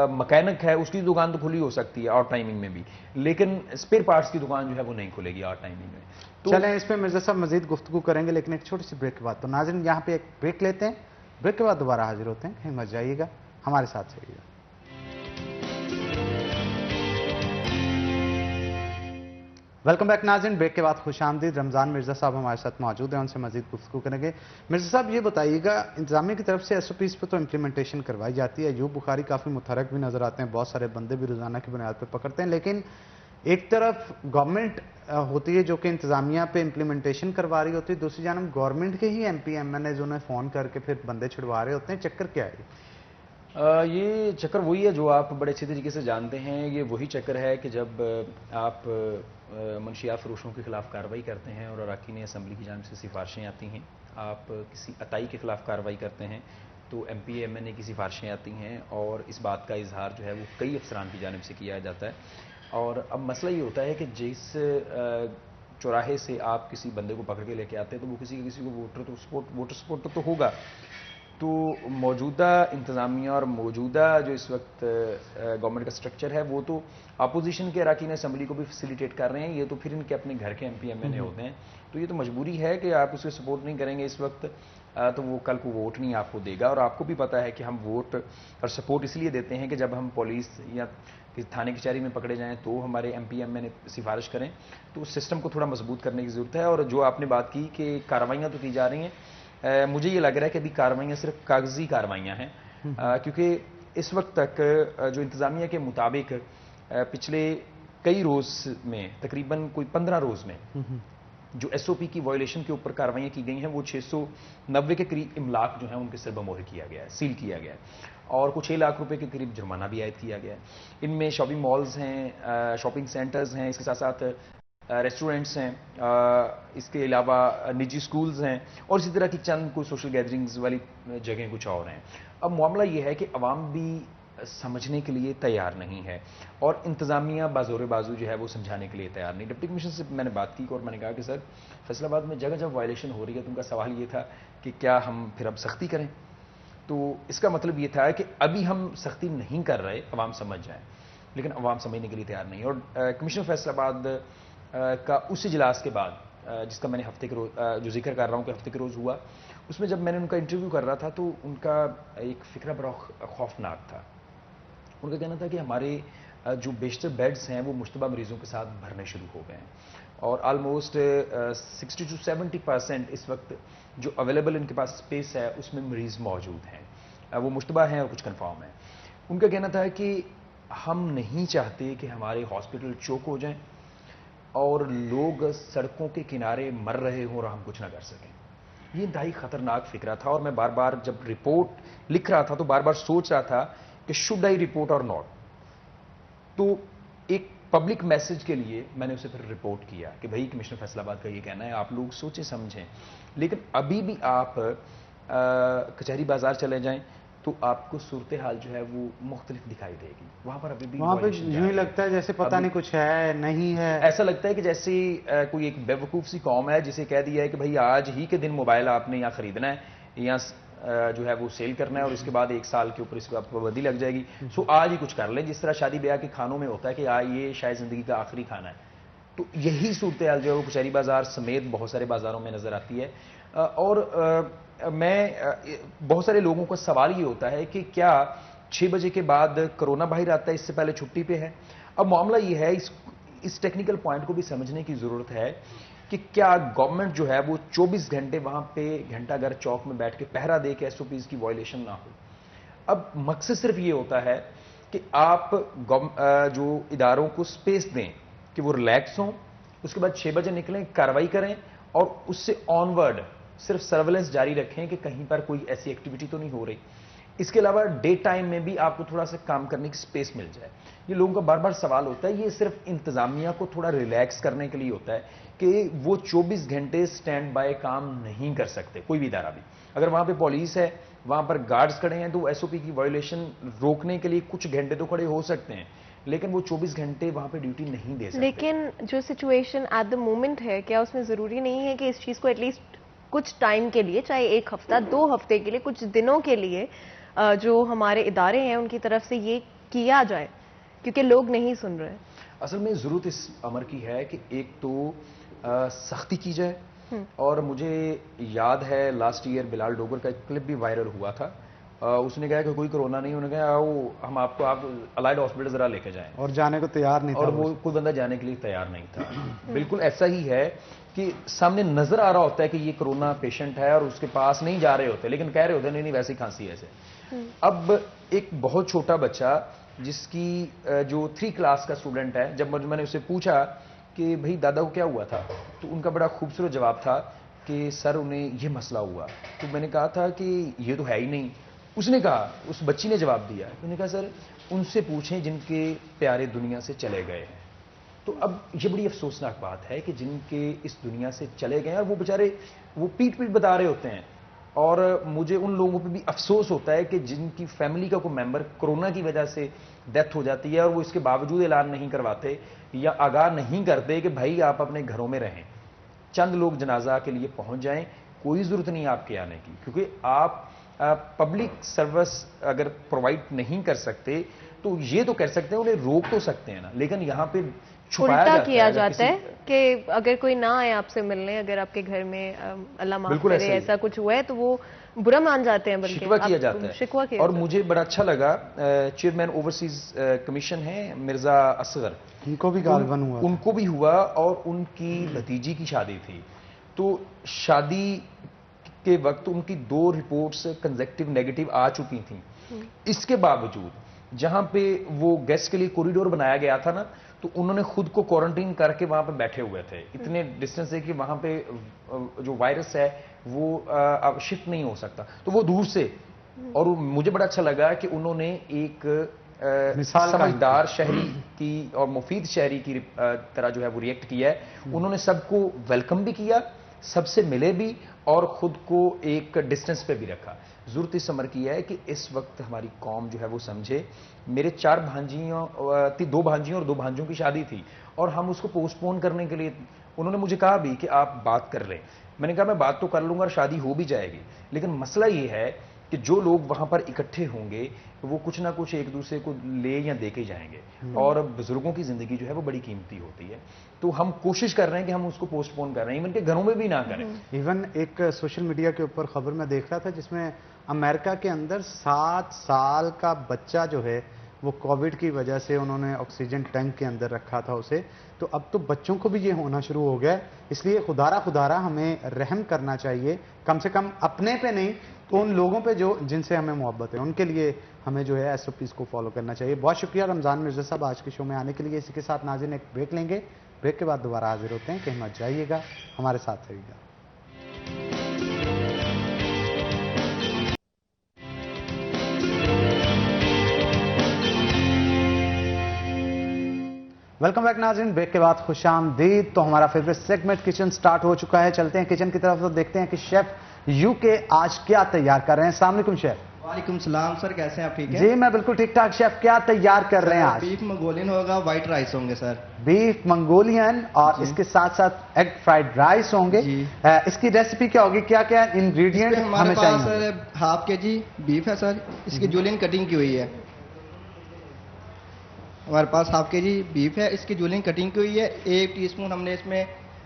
مکینک ہے اس کی دکان تو کھلی ہو سکتی ہے آڈ ٹائمنگ میں بھی، لیکن اسپیئر پارٹس کی دکان جو ہے وہ نہیں کھلے گی آڈ ٹائمنگ میں. چلیں اس پہ مرزا صاحب مزید گفتگو کریں گے، لیکن ایک چھوٹی سی بریک کے بعد. تو ناظرین یہاں پہ ایک بریک لیتے ہیں، بریک کے بعد دوبارہ حاضر ہوتے ہیں. کہیں مت جائیے گا، ہمارے ساتھ رہیے گا. ویلکم بیک ناظرین، بریک کے بعد خوش آمدید. رمضان مرزا صاحب ہمارے ساتھ موجود ہیں، ان سے مزید گفتگو کریں گے. مرزا صاحب یہ بتائیے گا، انتظامیہ کی طرف سے ایس او پیز پہ تو امپلیمنٹیشن کروائی جاتی ہے، ایوب بخاری کافی متحرک بھی نظر آتے ہیں، بہت سارے بندے بھی روزانہ کی بنیاد پہ پکڑتے ہیں، لیکن ایک طرف گورنمنٹ ہوتی ہے جو کہ انتظامیہ پہ امپلیمنٹیشن کروا رہی ہوتی ہے، دوسری جانب گورنمنٹ کے ہی ایم پی ایم این اے انہیں فون کر کے پھر بندے چھڑوا رہے ہوتے ہیں. چکر کیا ہے؟ یہ چکر وہی ہے جو آپ بڑے اچھے طریقے سے جانتے ہیں. یہ وہی چکر ہے کہ جب آپ منشیات فروشوں کے خلاف کارروائی کرتے ہیں اور اراکین اسمبلی کی جانب سے سفارشیں آتی ہیں، آپ کسی عطائی کے خلاف کارروائی کرتے ہیں تو ایم پی ایم این اے کی سفارشیں آتی ہیں، اور اس بات کا اظہار جو ہے وہ کئی افسران کی جانب سے کیا جاتا ہے. اور اب مسئلہ یہ ہوتا ہے کہ جس چوراہے سے آپ کسی بندے کو پکڑ کے لے کے آتے ہیں تو وہ کسی کو ووٹر سپورٹ تو ہوگا. تو موجودہ انتظامیہ اور موجودہ جو اس وقت گورنمنٹ کا سٹرکچر ہے وہ تو اپوزیشن کے اراکین اسمبلی کو بھی فیسیلیٹیٹ کر رہے ہیں. یہ تو پھر ان کے اپنے گھر کے ایم پی ایم این اے ہوتے ہیں، تو یہ تو مجبوری ہے کہ آپ اسے سپورٹ نہیں کریں گے اس وقت تو وہ کل کو ووٹ نہیں آپ کو دے گا. اور آپ کو بھی پتا ہے کہ ہم ووٹ اور سپورٹ اس لیے دیتے ہیں کہ جب ہم پولیس یا تھانے کچہری میں پکڑے جائیں تو ہمارے ایم پی ایم این اے سفارش کریں. تو اس سسٹم کو تھوڑا مضبوط کرنے کی ضرورت ہے. اور جو آپ نے بات کی کہ کارروائیاں تو کی جا رہی ہیں، مجھے یہ لگ رہا ہے کہ ابھی کارروائیاں صرف کاغذی کارروائیاں ہیں، کیونکہ اس وقت تک جو انتظامیہ کے مطابق پچھلے کئی روز میں تقریباً کوئی 15 روز میں جو ایس او پی کی وائلیشن کے اوپر کارروائیاں کی گئی ہیں وہ 690 کے قریب املاک جو ہیں ان کے سر بمہر کیا گیا ہے، سیل کیا گیا ہے، اور کچھ 6 لاکھ روپے کے قریب جرمانہ بھی عائد کیا گیا ہے. ان میں شاپنگ مالز ہیں، شاپنگ سینٹرز ہیں، اس کے ساتھ ساتھ ریسٹورنٹس ہیں، اس کے علاوہ نجی سکولز ہیں، اور اسی طرح کی چند کوئی سوشل گیدرنگز والی جگہیں کچھ اور ہیں. اب معاملہ یہ ہے کہ عوام بھی سمجھنے کے لیے تیار نہیں ہے اور انتظامیہ بازور بازو جو ہے وہ سمجھانے کے لیے تیار نہیں. ڈپٹی کمشنر سے میں نے بات کی اور میں نے کہا کہ سر فیصل آباد میں جگہ جب وائلیشن ہو رہی ہے تو ان کا سوال یہ تھا کہ کیا ہم پھر اب سختی کریں. تو اس کا مطلب یہ تھا کہ ابھی ہم سختی نہیں کر رہے، عوام سمجھ جائیں. لیکن عوام سمجھنے کے لیے تیار نہیں. اور کمشنر فیصل آباد کا اس اجلاس کے بعد جس کا میں نے ہفتے کے روز جو ذکر کر رہا ہوں کہ ہفتے کے روز ہوا, اس میں جب میں نے ان کا انٹرویو کر رہا تھا تو ان کا ایک فکرہ بڑا خوفناک تھا. ان کا کہنا تھا کہ ہمارے جو بیشتر بیڈز ہیں وہ مشتبہ مریضوں کے ساتھ بھرنے شروع ہو گئے ہیں, اور آلموسٹ 60 to 70% اس وقت جو اویلیبل ان کے پاس اسپیس ہے اس میں مریض موجود ہیں, وہ مشتبہ ہیں اور کچھ کنفرم ہیں. ان کا کہنا تھا کہ ہم نہیں چاہتے کہ ہمارے ہاسپٹل چوک ہو جائیں اور لوگ سڑکوں کے کنارے مر رہے ہوں اور ہم کچھ نہ کر سکیں. یہ انتہائی خطرناک فکرہ تھا, اور میں بار بار جب رپورٹ لکھ رہا تھا تو بار بار سوچ رہا تھا کہ شوڈ آئی رپورٹ اور ناٹ. تو ایک پبلک میسج کے لیے میں نے اسے پھر رپورٹ کیا کہ بھائی کمشنر فیصل آباد کا یہ کہنا ہے, آپ لوگ سوچیں سمجھیں. لیکن ابھی بھی آپ کچہری بازار چلے جائیں تو آپ کو صورتحال جو ہے وہ مختلف دکھائی دے گی. وہاں پر ابھی بھی وہاں پہ یوں ہی لگتا ہے جیسے پتہ نہیں کچھ ہے نہیں ہے. ایسا لگتا ہے کہ جیسے کوئی ایک بیوقوف سی قوم ہے جسے کہہ دیا ہے کہ بھائی آج ہی کے دن موبائل آپ نے یہاں خریدنا ہے, یہاں جو ہے وہ سیل کرنا ہے, اور اس کے بعد 1 سال کے اوپر اس کو آپ کو پابندی لگ جائے گی. سو آج ہی کچھ کر لیں, جس طرح شادی بیاہ کے کھانوں میں ہوتا ہے کہ یہ شاید زندگی کا آخری کھانا ہے. تو یہی صورتحال جو ہے وہ کچہری بازار سمیت بہت سارے بازاروں میں نظر آتی ہے. اور میں بہت سارے لوگوں کا سوال یہ ہوتا ہے کہ کیا 6 بجے کے بعد کرونا باہر آتا ہے, اس سے پہلے چھٹی پہ ہے. اب معاملہ یہ ہے, اس ٹیکنیکل پوائنٹ کو بھی سمجھنے کی ضرورت ہے کہ کیا گورنمنٹ جو ہے وہ 24 گھنٹے وہاں پہ گھنٹہ گھر چوک میں بیٹھ کے پہرا دے کے SOPs کی وائلیشن نہ ہو. اب مقصد صرف یہ ہوتا ہے کہ آپ جو اداروں کو سپیس دیں کہ وہ ریلیکس ہوں, اس کے بعد 6 بجے نکلیں, کارروائی کریں, اور اس سے آن ورڈ صرف سرویلنس جاری رکھیں کہ کہیں پر کوئی ایسی ایکٹیویٹی تو نہیں ہو رہی. اس کے علاوہ ڈے ٹائم میں بھی آپ کو تھوڑا سا کام کرنے کی سپیس مل جائے. یہ لوگوں کا بار بار سوال ہوتا ہے, یہ صرف انتظامیہ کو تھوڑا ریلیکس کرنے کے لیے ہوتا ہے کہ وہ 24 گھنٹے سٹینڈ بائی کام نہیں کر سکتے کوئی بھی ادارہ بھی. اگر وہاں پہ پولیس ہے, وہاں پر گارڈز کھڑے ہیں, تو SOP کی وائلیشن روکنے کے لیے کچھ گھنٹے تو کھڑے ہو سکتے ہیں, لیکن وہ 24 گھنٹے وہاں پہ ڈیوٹی نہیں دے سکتے. لیکن جو سچویشن ایٹ دا مومنٹ ہے, کیا اس میں ضروری نہیں ہے کہ اس چیز کو ایٹ لیسٹ کچھ ٹائم کے لیے, چاہے 1 ہفتہ 2 ہفتے کے لیے, کچھ دنوں کے لیے جو ہمارے ادارے ہیں ان کی طرف سے یہ کیا جائے, کیونکہ لوگ نہیں سن رہے. اصل میں ضرورت اس امر کی ہے کہ ایک تو سختی کی جائے, اور مجھے یاد ہے لاسٹ ایئر بلال ڈوگر کا ایک کلپ بھی وائرل ہوا تھا. اس نے کہا کہ کوئی کرونا نہیں, انہوں نے کہا ہم آپ کو الائڈ ہاسپٹل ذرا لے کے جائیں, اور جانے کو تیار نہیں تھا, اور وہ کوئی بندہ جانے کے لیے تیار نہیں تھا. بالکل ایسا ہی ہے کہ سامنے نظر آ رہا ہوتا ہے کہ یہ کرونا پیشنٹ ہے, اور اس کے پاس نہیں جا رہے ہوتے, لیکن کہہ رہے ہوتے نہیں ویسی کھانسی ایسے. اب ایک بہت چھوٹا بچہ جس کی جو 3 کلاس کا اسٹوڈنٹ ہے, جب میں نے اسے پوچھا کہ بھئی دادا کو کیا ہوا تھا, تو ان کا بڑا خوبصورت جواب تھا کہ سر انہیں یہ مسئلہ ہوا. تو میں نے کہا تھا کہ یہ تو ہے ہی نہیں. اس نے کہا, اس بچی نے جواب دیا, انہوں نے کہا سر ان سے پوچھیں جن کے پیارے دنیا سے چلے گئے ہیں. تو اب یہ بڑی افسوسناک بات ہے کہ جن کے اس دنیا سے چلے گئے ہیں, اور وہ بیچارے وہ پیٹ بتا رہے ہوتے ہیں, اور مجھے ان لوگوں پہ بھی افسوس ہوتا ہے کہ جن کی فیملی کا کوئی ممبر کرونا کی وجہ سے ڈیتھ ہو جاتی ہے, اور وہ اس کے باوجود اعلان نہیں کرواتے یا آگاہ نہیں کرتے کہ بھائی آپ اپنے گھروں میں رہیں, چند لوگ جنازہ کے لیے پہنچ جائیں, کوئی ضرورت نہیں آپ کے آنے کی. کیونکہ آپ پبلک سروس اگر پرووائڈ نہیں کر سکتے تو یہ تو کر سکتے ہیں, انہیں روک تو سکتے ہیں نا, لیکن یہاں پہ الٹا کیا جاتا ہے کہ اگر کوئی نہ آئے آپ سے ملنے, اگر آپ کے گھر میں اللہ معاف کرے ایسا کچھ ہوا ہے تو وہ برا مان جاتے ہیں, بلکہ شکوہ کیا جاتا ہے. اور مجھے بڑا اچھا لگا, چیئرمین اوورسیز کمیشن ہے مرزا اصغر, ان کو بھی غالباً ہوا, ان کو بھی ہوا, اور ان کی بھتیجی کی شادی تھی. تو شادی کے وقت ان کی 2 رپورٹس کنزیکٹیو نیگیٹو آ چکی تھیں. اس کے باوجود جہاں پہ وہ گیسٹ کے لیے کوریڈور بنایا گیا تھا نا, تو انہوں نے خود کو کوارنٹین کر کے وہاں پہ بیٹھے ہوئے تھے. اتنے ڈسٹینس ہے کہ وہاں پہ جو وائرس ہے وہ اب شفٹ نہیں ہو سکتا, تو وہ دور سے. اور مجھے بڑا اچھا لگا کہ انہوں نے ایک سمجھدار شہری کی اور مفید شہری کی طرح جو ہے وہ ریئیکٹ کیا ہے. انہوں نے سب کو ویلکم بھی کیا, سب سے ملے بھی, اور خود کو ایک ڈسٹینس پہ بھی رکھا. ضرورت اس امر کی ہے کہ اس وقت ہماری قوم جو ہے وہ سمجھے. میرے 2 بھانجیوں اور 2 بھانجوں کی شادی تھی, اور ہم اس کو پوسٹ پون کرنے کے لیے, انہوں نے مجھے کہا بھی کہ آپ بات کر لیں. میں نے کہا میں بات تو کر لوں گا اور شادی ہو بھی جائے گی, لیکن مسئلہ یہ ہے کہ جو لوگ وہاں پر اکٹھے ہوں گے وہ کچھ نہ کچھ ایک دوسرے کو لے یا دے کے جائیں گے, اور بزرگوں کی زندگی جو ہے وہ بڑی قیمتی ہوتی ہے. تو ہم کوشش کر رہے ہیں کہ ہم اس کو پوسٹ پون کر رہے ہیں, ایون کہ گھروں میں بھی نہ کریں. ایون ایک سوشل میڈیا کے اوپر خبر میں دیکھ رہا تھا جس میں امریکہ کے اندر 7 سال کا بچہ جو ہے وہ کووڈ کی وجہ سے انہوں نے آکسیجن ٹینک کے اندر رکھا تھا اسے, تو اب تو بچوں کو بھی یہ ہونا شروع ہو گیا. اس لیے خدارہ ہمیں رحم کرنا چاہیے, کم سے کم اپنے پہ نہیں تو ان لوگوں پہ جن سے ہمیں محبت ہے, ان کے لیے ہمیں جو ہے SOPs کو فالو کرنا چاہیے. بہت شکریہ رمضان مرزا صاحب آج کے شو میں آنے کے لیے. اسی کے ساتھ ناظرین ایک بریک لیں گے, بریک کے بعد دوبارہ حاضر ہوتے ہیں. کہیں مت جائیے گا, ہمارے ساتھ رہیے گا. ویلکم بیک ناظرین, بریک کے بعد خوش آمدید. تو ہمارا فیوریٹ سیگمنٹ کچن سٹارٹ ہو چکا ہے. چلتے ہیں کچن کی طرف, تو دیکھتے ہیں کہ شیف UK آج کیا تیار کر رہے ہیں. السلام علیکم شیف. وعلیکم السلام سر, کیسے ہیں آپ؟ ٹھیک ہے جی میں بالکل ٹھیک ٹھاک. شیف کیا تیار کر رہے ہیں آج؟ بیف منگولین ہوگا, وائٹ رائس ہوں گے سر. بیف منگولین اور اس کے ساتھ ساتھ ایگ فرائیڈ رائس ہوں گے. اس کی ریسیپی کیا ہوگی, کیا کیا انگریڈینٹ ہمیں چاہیے؟ ہمارے پاس سر 1/2 kg بیف ہے سر, اس کی جولین کٹنگ کی ہوئی ہے. ہمارے پاس 1/2 kg بیف ہے, اس کی جولین کٹنگ کی ہوئی ہے. 1 ٹی اسپون ہم نے اس میں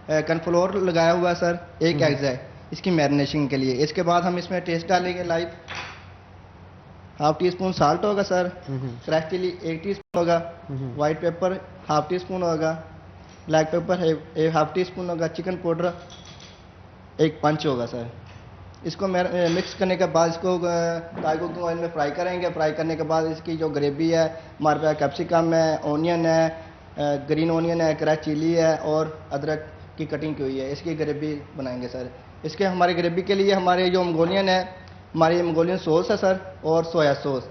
کارن فلور لگایا ہوا ہے سر. 1 ایگز ہے اس کی میرینیشن کے لیے. اس کے بعد ہم اس میں ٹیسٹ ڈالیں گے لائٹ. 1/2 ٹی اسپون سالٹ ہوگا سر. فریش چلی 1 ٹی اسپون ہوگا. وائٹ پیپر 1/2 ٹی اسپون ہوگا. بلیک پیپر 1/2 ٹی اسپون ہوگا. چکن پاؤڈر 1 پنچ ہوگا سر. اس کو مکس کرنے کے بعد اس کو ڈرائی کوکنگ آئل میں فرائی کریں گے. فرائی کرنے کے بعد اس کی جو گریوی ہے, ہمارے پاس کیپسیکم ہے, اونین ہے, گرین اونین ہے, کریش چلی ہے اور ادرک کی کٹنگ کی ہوئی ہے. اس کی گریوی بنائیں گے سر. اس کے ہماری گریوی کے لیے ہمارے جو منگولین ہے, ہماری منگولین سوس ہے سر, اور سویا سوس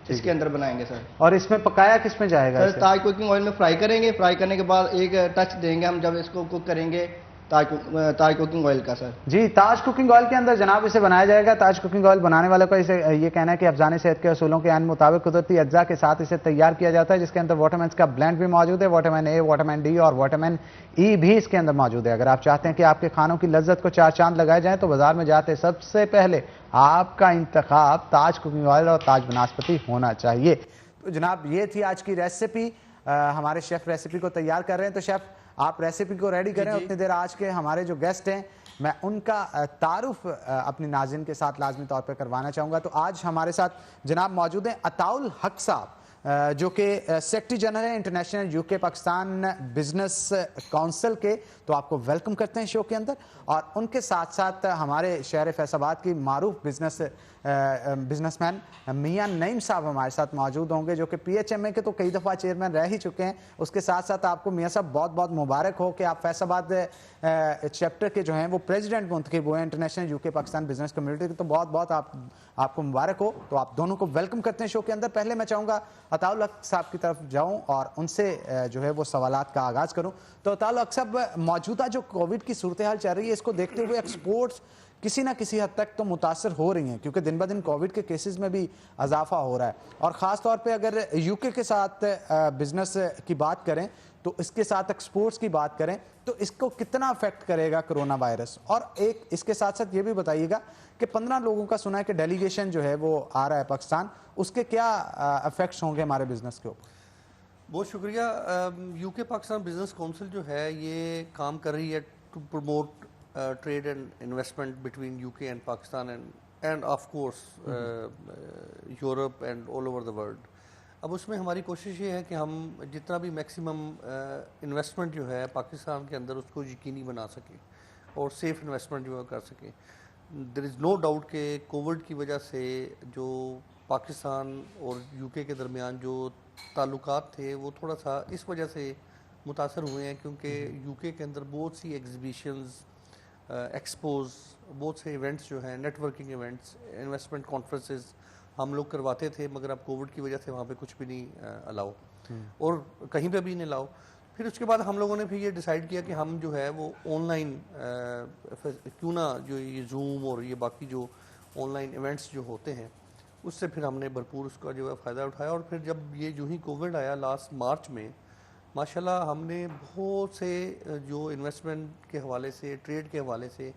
اس کے اندر بنائیں گے سر. اور اس میں پکایا کس میں جائے گا؟ سر تاج کوکنگ آئل میں فرائی کریں گے. فرائی کرنے کے بعد ایک ٹچ دیں گے ہم جب اس کو کوک کریں گے تاج کوکنگ آئل کا سر. جی تاج کوکنگ آئل کے اندر جناب اسے بنایا جائے گا. تاج کوکنگ آئل بنانے والوں کا اسے یہ کہنا ہے کہ افزان صحت کے اصولوں کے عین مطابق قدرتی اجزاء کے ساتھ اسے تیار کیا جاتا ہے, جس کے اندر وٹامنس کا بلینڈ بھی موجود ہے. وٹامن A, وٹامن D اور وٹامن E بھی اس کے اندر موجود ہے. اگر آپ چاہتے ہیں کہ آپ کے کھانوں کی لذت کو 4 چاند لگائے جائیں تو بازار میں جاتے سب سے پہلے آپ کا انتخاب تاج کوکنگ آئل اور تاج بناسپتی ہونا چاہیے. تو جناب یہ تھی آج کی ریسیپی. ہمارے شیف ریسیپی کو تیار کر رہے ہیں, تو شیف آپ ریسیپی کو ریڈی کریں. اتنی دیر آج کے ہمارے جو گیسٹ ہیں میں ان کا تعارف اپنی ناظرین کے ساتھ لازمی طور پہ کروانا چاہوں گا. تو آج ہمارے ساتھ جناب موجود ہیں عطاء الحق صاحب, جو کہ سیکرٹری جنرل ہیں international UK Pakistan business council کے. تو آپ کو ویلکم کرتے ہیں شو کے اندر. اور ان کے ساتھ ساتھ ہمارے شہر فیصل آباد کی معروف بزنس مین میاں نعیم صاحب ہمارے ساتھ موجود ہوں گے, جو کہ PHMA کے تو کئی دفعہ چیئرمین رہ ہی چکے ہیں. اس کے ساتھ ساتھ آپ کو میاں صاحب بہت بہت مبارک ہو کہ آپ فیصل آباد چیپٹر کے جو ہیں وہ پریزیڈنٹ منتخب ہوئے ہیں international UK Pakistan business community کے. تو بہت بہت آپ کو مبارک ہو. تو آپ دونوں کو ویلکم کرتے ہیں شو کے اندر. پہلے میں چاہوں گا عطاء الحق صاحب کی طرف جاؤں اور ان سے جو ہے وہ سوالات کا آغاز کروں. تو عطاء الحق صاحب, موجودہ جو کووڈ کی صورتحال چل رہی ہے اس کو دیکھتے ہوئے ایکسپورٹس کسی نہ کسی حد تک تو متاثر ہو رہی ہیں, کیونکہ دن بدن کووڈ کے کیسز میں بھی اضافہ ہو رہا ہے. اور خاص طور پہ اگر UK کے ساتھ بزنس کی بات کریں تو اس کے ساتھ ایکسپورٹس کی بات کریں تو اس کو کتنا افیکٹ کرے گا کرونا وائرس. اور ایک اس کے ساتھ ساتھ یہ بھی بتائیے گا کہ 15 لوگوں کا سنا ہے کہ ڈیلیگیشن جو ہے وہ آ رہا ہے پاکستان, اس کے کیا افیکٹس ہوں گے ہمارے بزنس کے اوپر؟ بہت شکریہ. UK پاکستان بزنس کونسل جو ہے یہ کام کر رہی ہے to promote trade and investment between UK and Pakistan and of course Europe and all over the world. اب اس میں ہماری کوشش یہ ہے کہ ہم جتنا بھی میکسیمم انویسٹمنٹ جو ہے پاکستان کے اندر اس کو یقینی بنا سکیں اور سیف انویسٹمنٹ جو ہے کر سکیں. دیر از نو ڈاؤٹ کہ کووڈ کی وجہ سے جو پاکستان اور UK کے درمیان جو تعلقات تھے وہ تھوڑا سا اس وجہ سے متاثر ہوئے ہیں, کیونکہ UK کے اندر بہت سی ایگزیبیشنز, ایکسپوز, بہت سے ایونٹس جو ہیں, networking events, investment conferences ہم لوگ کرواتے تھے, مگر اب کووڈ کی وجہ سے وہاں پہ کچھ بھی نہیں الاؤ اور کہیں پہ بھی نہیں الاؤ. پھر اس کے بعد ہم لوگوں نے پھر یہ ڈیسائیڈ کیا کہ ہم جو ہے وہ آن لائن کیوں نہ جو یہ زوم اور یہ باقی جو آن لائن ایونٹس جو ہوتے ہیں اس سے پھر ہم نے بھرپور اس کا جو ہے فائدہ اٹھایا. اور پھر جب یہ جو ہی کووڈ آیا لاسٹ مارچ میں, ماشاءاللہ ہم نے بہت سے جو انویسٹمنٹ کے حوالے سے, ٹریڈ کے حوالے سے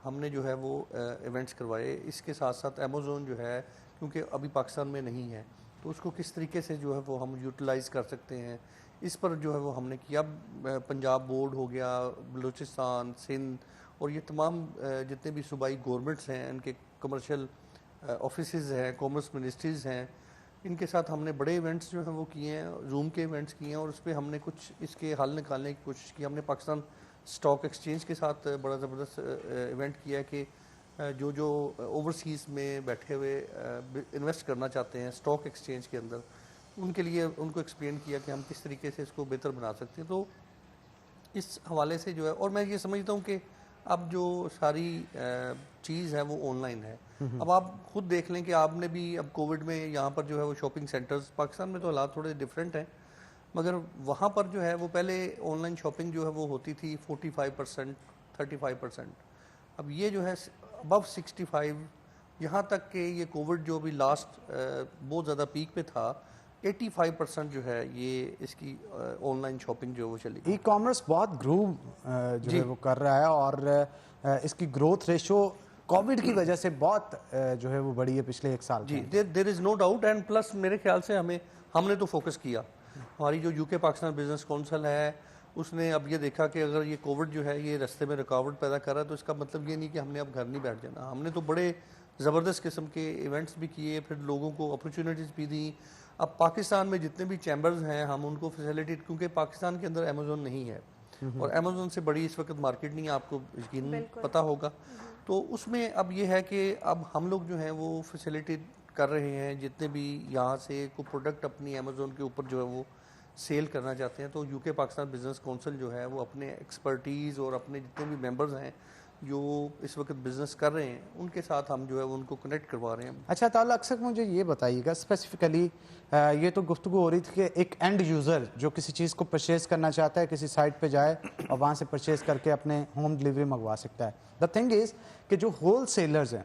ہم نے جو ہے وہ ایونٹس کروائے. اس کے ساتھ ساتھ امیزون جو ہے کیونکہ ابھی پاکستان میں نہیں ہے تو اس کو کس طریقے سے جو ہے وہ ہم یوٹیلائز کر سکتے ہیں اس پر جو ہے وہ ہم نے کیا. اب پنجاب بورڈ ہو گیا, بلوچستان, سندھ اور یہ تمام جتنے بھی صوبائی گورنمنٹس ہیں ان کے کمرشل آفیسز ہیں, کامرس منسٹریز ہیں, ان کے ساتھ ہم نے بڑے ایونٹس جو ہیں وہ کیے ہیں, زوم کے ایونٹس کیے ہیں اور اس پہ ہم نے کچھ اس کے حل نکالنے کی کوشش کی. ہم نے پاکستان اسٹاک ایکسچینج کے ساتھ بڑا زبردست ایونٹ کیا ہے کہ جو اوورسیز میں بیٹھے ہوئے انویسٹ کرنا چاہتے ہیں اسٹاک ایکسچینج کے اندر, ان کے لیے ان کو ایکسپلین کیا کہ ہم کس طریقے سے اس کو بہتر بنا سکتے ہیں. تو اس حوالے سے جو ہے, اور میں یہ سمجھتا ہوں کہ اب جو ساری چیز ہے وہ آن لائن ہے. اب آپ خود دیکھ لیں کہ آپ نے بھی اب کووڈ میں یہاں پر جو ہے وہ شاپنگ سینٹرز, پاکستان میں تو حالات تھوڑے ڈفرینٹ ہیں مگر وہاں پر جو ہے وہ پہلے آن لائن شاپنگ جو ہے وہ ہوتی تھی 45%, 35%. اب یہ جو ہے ابو 65, یہاں تک کہ یہ کووڈ جو بھی لاسٹ بہت زیادہ پیک پہ تھا 85% جو ہے یہ اس کی آن لائن شاپنگ جو ہے وہ چلی. ای کامرس بہت گرو جو ہے وہ کر رہا ہے اور اس کی گروتھ ریشو کووڈ کی وجہ سے بہت جو ہے وہ بڑی ہے پچھلے 1 سال. جی دیر از نو ڈاؤٹ. اینڈ پلس میرے خیال سے ہم نے تو فوکس کیا. ہماری جو یو کے پاکستان بزنس کونسل ہے اس نے اب یہ دیکھا کہ اگر یہ کووڈ جو ہے یہ رستے میں رکاوٹ پیدا کر رہا ہے تو اس کا مطلب یہ نہیں کہ ہم نے اب گھر نہیں بیٹھ جانا. ہم نے تو بڑے زبردست قسم کے ایونٹس بھی کیے, پھر لوگوں کو اپرچونیٹیز بھی دیں. اب پاکستان میں جتنے بھی چیمبرز ہیں ہم ان کو فیسیلیٹیٹ, کیونکہ پاکستان کے اندر امیزون نہیں ہے اور امیزون سے بڑی اس وقت مارکیٹ نہیں ہے, آپ کو یقیناً پتہ ہوگا. تو اس میں اب یہ ہے کہ اب ہم لوگ جو ہیں وہ فیسیلیٹیٹ کر رہے ہیں جتنے بھی یہاں سے کوئی پروڈکٹ اپنی امیزون کے اوپر جو ہے وہ سیل کرنا چاہتے ہیں. تو یو کے پاکستان بزنس کونسل جو ہے وہ اپنے ایکسپرٹیز اور اپنے جتنے بھی ممبرز ہیں جو اس وقت بزنس کر رہے ہیں ان کے ساتھ ہم جو ہے ان کو کنیکٹ کروا رہے ہیں. اچھا تعالیٰ اکثر مجھے یہ بتائیے گا اسپیسیفکلی, یہ تو گفتگو ہو رہی تھی کہ ایک اینڈ یوزر جو کسی چیز کو پرچیز کرنا چاہتا ہے کسی سائٹ پہ جائے اور وہاں سے پرچیز کر کے اپنے ہوم ڈلیوری منگوا سکتا ہے. دا تھنگ از کہ جو ہول سیلرز ہیں